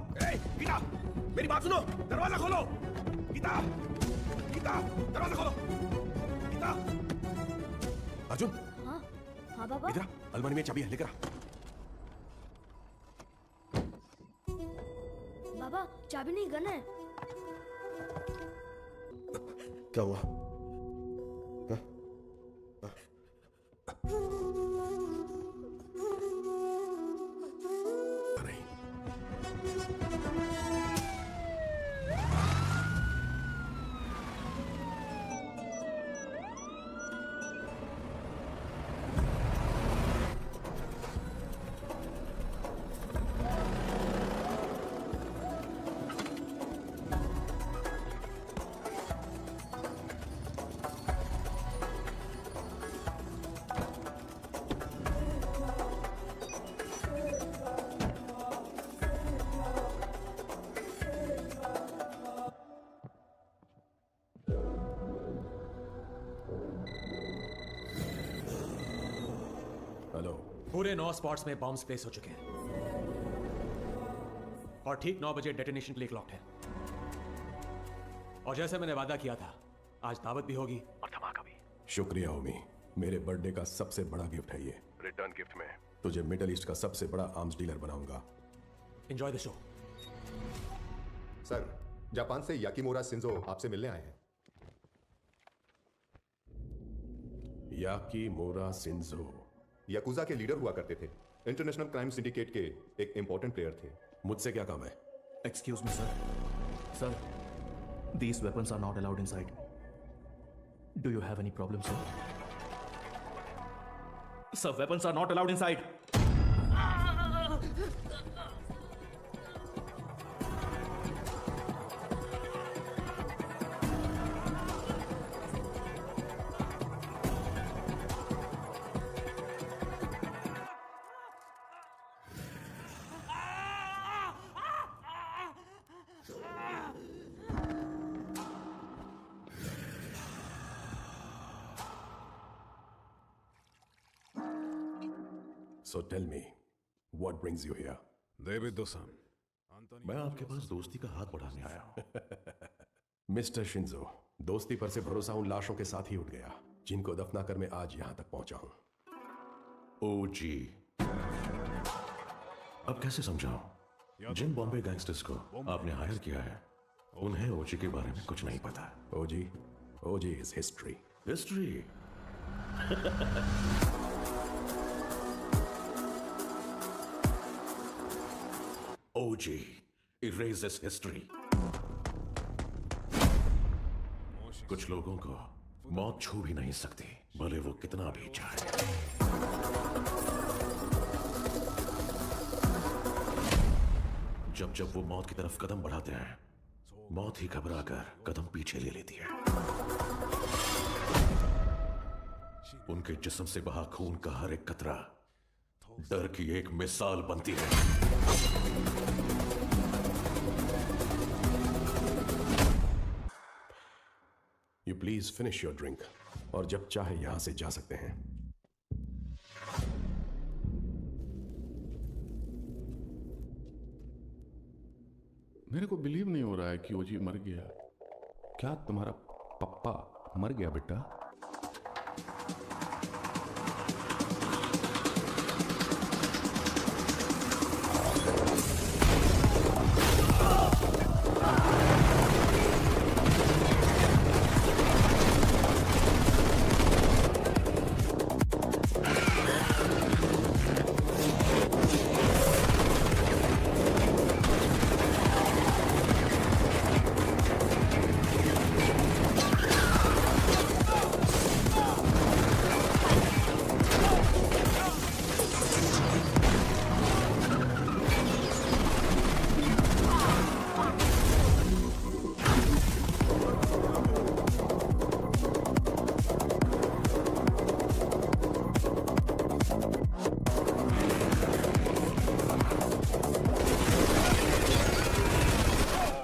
गीता, मेरी बात सुनो, दरवाजा खोलो। गीता, गीता, दरवाजा खोलो। गीता। अर्जुन। हाँ बाबा। इधर अलमारी में चाबी है, लेकर आ। बाबा, चाबी नहीं, गन है। क्या हुआ? पूरे 9 स्पॉट्स में बॉम्ब्स प्लेस हो चुके हैं और ठीक 9 बजे डेटोनेशन के लिए क्लॉक्ड है। और जैसे मैंने वादा किया था, आज दावत भी होगी और धमाका भी। शुक्रिया ओमी, मेरे बर्थडे का सबसे बड़ा गिफ्ट है ये। रिटर्न गिफ्ट में तुझे मिडिल ईस्ट का सबसे बड़ा आर्म्स डीलर बनाऊंगा। Enjoy the show. Sir, Japan से याकीमोरा शिंजो आपसे मिलने आए हैं। याकीमोरा शिंजो याकुजा के लीडर हुआ करते थे। इंटरनेशनल क्राइम सिंडिकेट के एक इंपॉर्टेंट प्लेयर थे। मुझसे क्या काम है? Excuse me sir. Sir, these weapons are not allowed inside. Do you have any problem, sir? Sir, weapons are not allowed inside. So tell me, what brings you here? David-san, मैं आपके पास दोस्ती का हाथ बढ़ाने आया हूं। मिस्टर शिंजो, दोस्ती पर से भरोसा उन लाशों के साथ ही उठ गया जिनको दफना कर मैं आज यहां तक पहुंचा हूं। ओ जी, अब कैसे समझाऊं? जिन बॉम्बे गैंगस्टर्स को आपने हायर किया है, उन्हें ओजी के बारे में कुछ नहीं पता। OG is history. History? OG erases history. कुछ लोगों को मौत छू भी नहीं सकती, भले वो कितना भी चाहे। जब जब वो मौत की तरफ कदम बढ़ाते हैं, मौत ही घबरा कर कदम पीछे ले लेती है। उनके जिस्म से बहा खून का हर एक कतरा डर की एक मिसाल बनती है। You please finish your drink और जब चाहे यहां से जा सकते हैं। मेरे को बिलीव नहीं हो रहा है कि ओजी मर गया। क्या तुम्हारा पप्पा मर गया बेटा?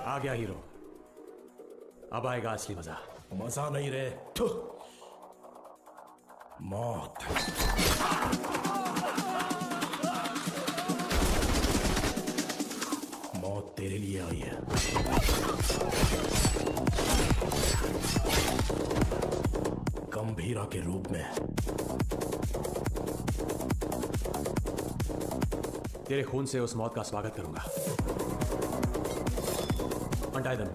आ गया हीरो, अब आएगा असली मजा। मजा नहीं रे, मौत। मौत तेरे लिए आई है। गंभीरा के रूप में। तेरे खून से उस मौत का स्वागत करूंगा। Untie them.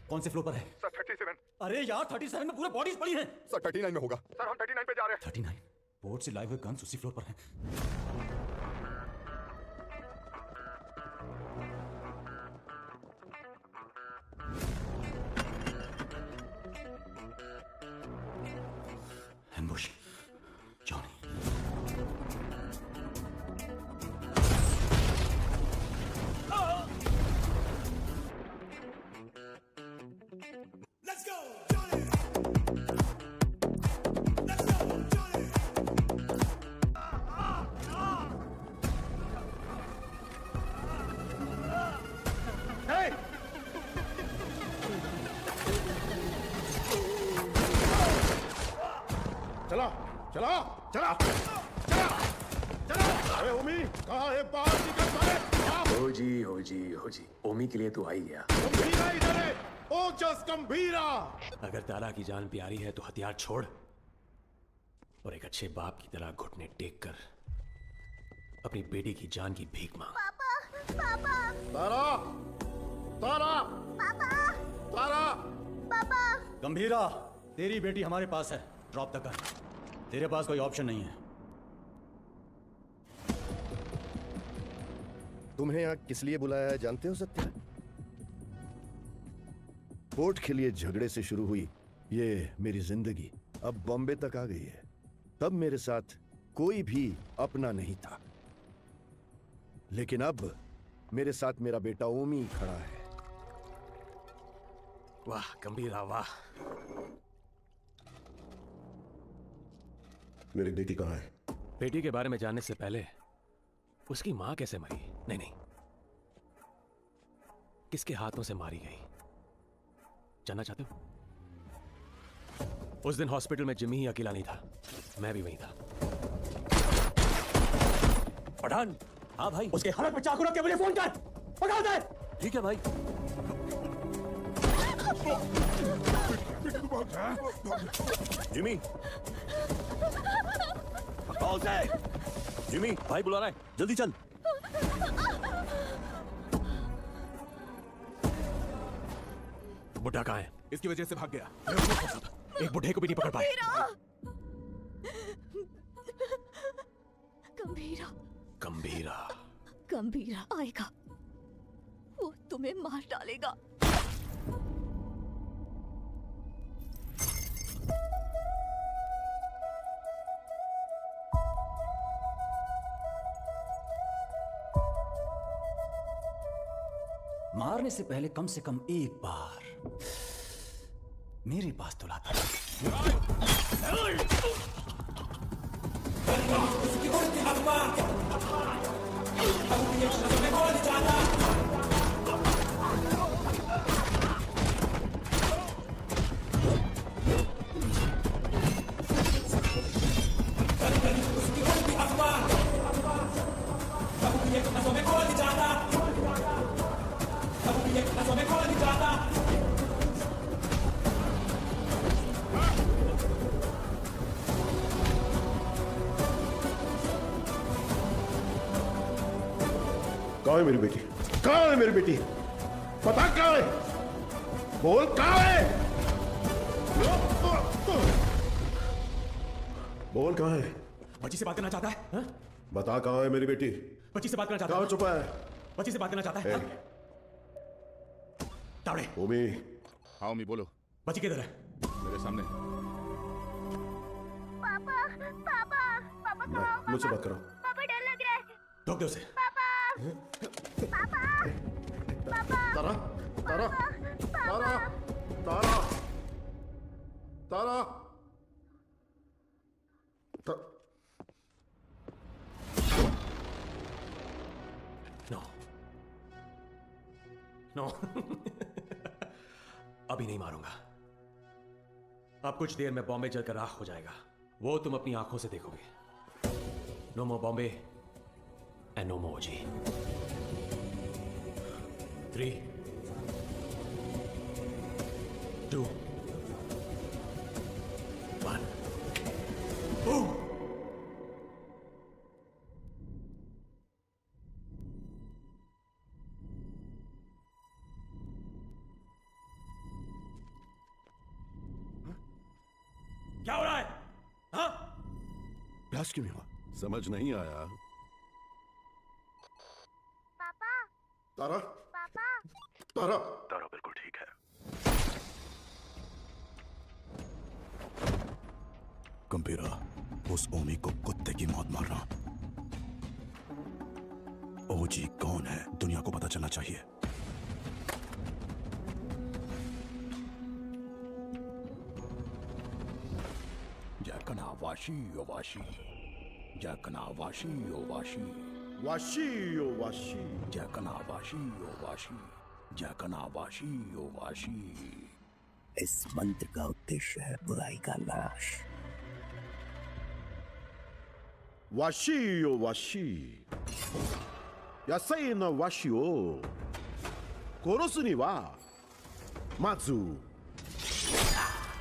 कौन से फ्लोर पर है? सर 37। अरे यार 37 में पूरे बॉडीज पड़ी हैं। सर 39 में होगा। सर हम 39 पे जा रहे हैं। 39? बोर्ड से लाइव हुए गन्स उसी फ्लोर पर हैं। Ambush, Johnny. Let's go, Johnny! Let's go, Johnny! Hey! चला चला चला चला चला। अरे ओमी कहाँ है? बाहर निकल साले। हो जी ओमी के लिए तो आ ही गया। गंभीरा इधर है। ओजस गंभीरा। अगर तारा की जान प्यारी है तो हथियार छोड़ और एक अच्छे बाप की तरह घुटने टेक कर अपनी बेटी की जान की भीख मांग। तारा तारा पापा तारा। पापा गंभीरा, तेरी बेटी हमारे पास है। Drop the gun. तेरे पास कोई ऑप्शन नहीं है। तुम्हें यहाँ किस लिए बुलाया है जानते हो सत्या? कोर्ट के लिए झगड़े से शुरू हुई ये मेरी जिंदगी अब बॉम्बे तक आ गई है। तब मेरे साथ कोई भी अपना नहीं था, लेकिन अब मेरे साथ मेरा बेटा ओमी खड़ा है। वाह गंभीरा वाह। मेरी बेटी कहाँ है? बेटी के बारे में जानने से पहले उसकी मां कैसे मरी? नहीं नहीं, किसके हाथों से मारी गई जानना चाहते हो? उस दिन हॉस्पिटल में जिमी ही अकेला नहीं था, मैं भी वहीं था। पठान। हाँ भाई। उसके हालत में चाकू रख के मुझे फोन कर। पकड़ दे। ठीक है भाई। जिमी, कॉल से। जिमी, भाई बुला रहा है, जल्दी चल। बुढ़ा कहाँ है? इसकी वजह से भाग गया। एक बुढ़े को भी नहीं पकड़ पाए। गंभीरा। गंभीरा। गंभीरा आएगा, वो तुम्हें मार डालेगा। मारने से पहले कम से कम एक बार मेरे पास तो लाता कहाँ है मेरी बेटी? कहाँ है मेरी बेटी? पता कहाँ है? बोल कहाँ है? बोल कहाँ है? बच्ची से बात करना चाहता है? हा? बता कहाँ है मेरी बेटी? बच्ची से बात करना चाहता है? कहाँ छुपा है? बच्ची से बात करना चाहता है? हा? तावड़े। ओमी। हाँ ओमी बोलो। बच्ची किधर है? मेरे सामने। पापा पापा पापा कहाँ? मुझसे बात करो। पापा डर लग रहा है। रोक दो उसे। पापा पापा पापा तारा तारा तारा तारा तारा नो नो अभी नहीं मारूंगा। अब कुछ देर में बॉम्बे जलकर राख हो जाएगा, वो तुम अपनी आंखों से देखोगे। No more Bombay and no more OG. 3 2 1 boom. क्या हो रहा है? हाँ? ब्लास्ट क्यों हुआ? समझ नहीं आया। पापा तारा पापा तारा तारा बिल्कुल ठीक है। गंभीरा, उस ओमी को कुत्ते की मौत मारना। ओजी कौन है दुनिया को पता चलना चाहिए। जकना वाशी ओ वाशी, जकना वाशी ओ वाशी, वाशी ओ वाशी, जकना वाशी ओ वाशी, जकना वाशी ओ वाशी। इस मंत्र का उद्देश्य है बुराई का नाश। वाशी ओ वाशी, यासाई न वाशी ओ कोरोसु नि wa mazu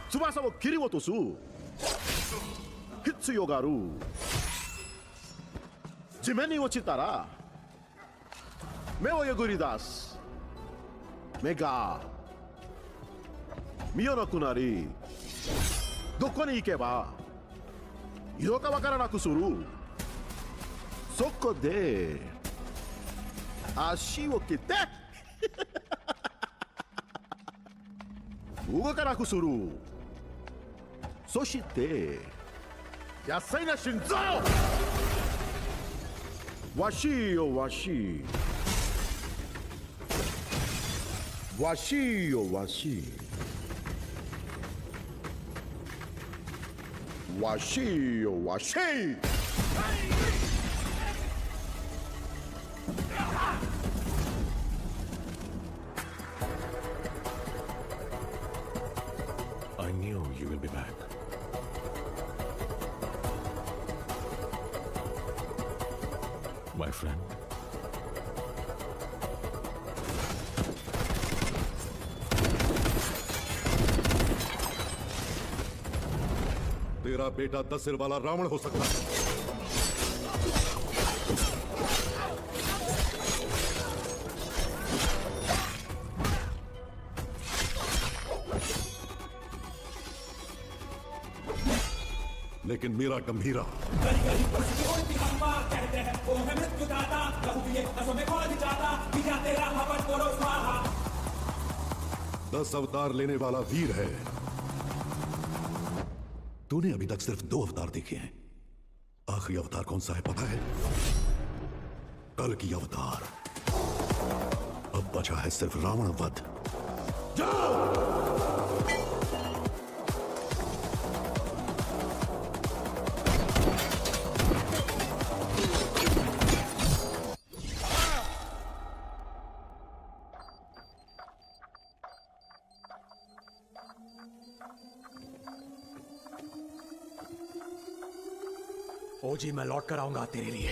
tsubasa wo kiriwotosu hitsuyo ga aru. 地面に落ちたら目をえぐり出す。目が見えなくなり、どこに行けば色かわからなくする。そこで足を切って動かなくする。そして Ya Seina Shinzo! Washi, oh Washi. Washi, oh Washi. Washi, oh Washi. I knew you will be back. My friend. तेरा बेटा 10 सिर वाला रावण हो सकता है, लेकिन मेरा गंभीरा 10 अवतार लेने वाला वीर है। तूने अभी तक सिर्फ 2 अवतार देखे हैं। आखिरी अवतार कौन सा है पता है? कल की अवतार। अब बचा है सिर्फ रावण वध। जाओ! ओजी, मैं लौट कर आऊंगा तेरे लिए।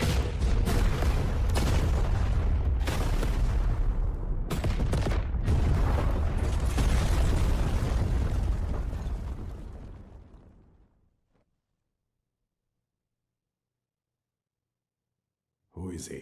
Who is he?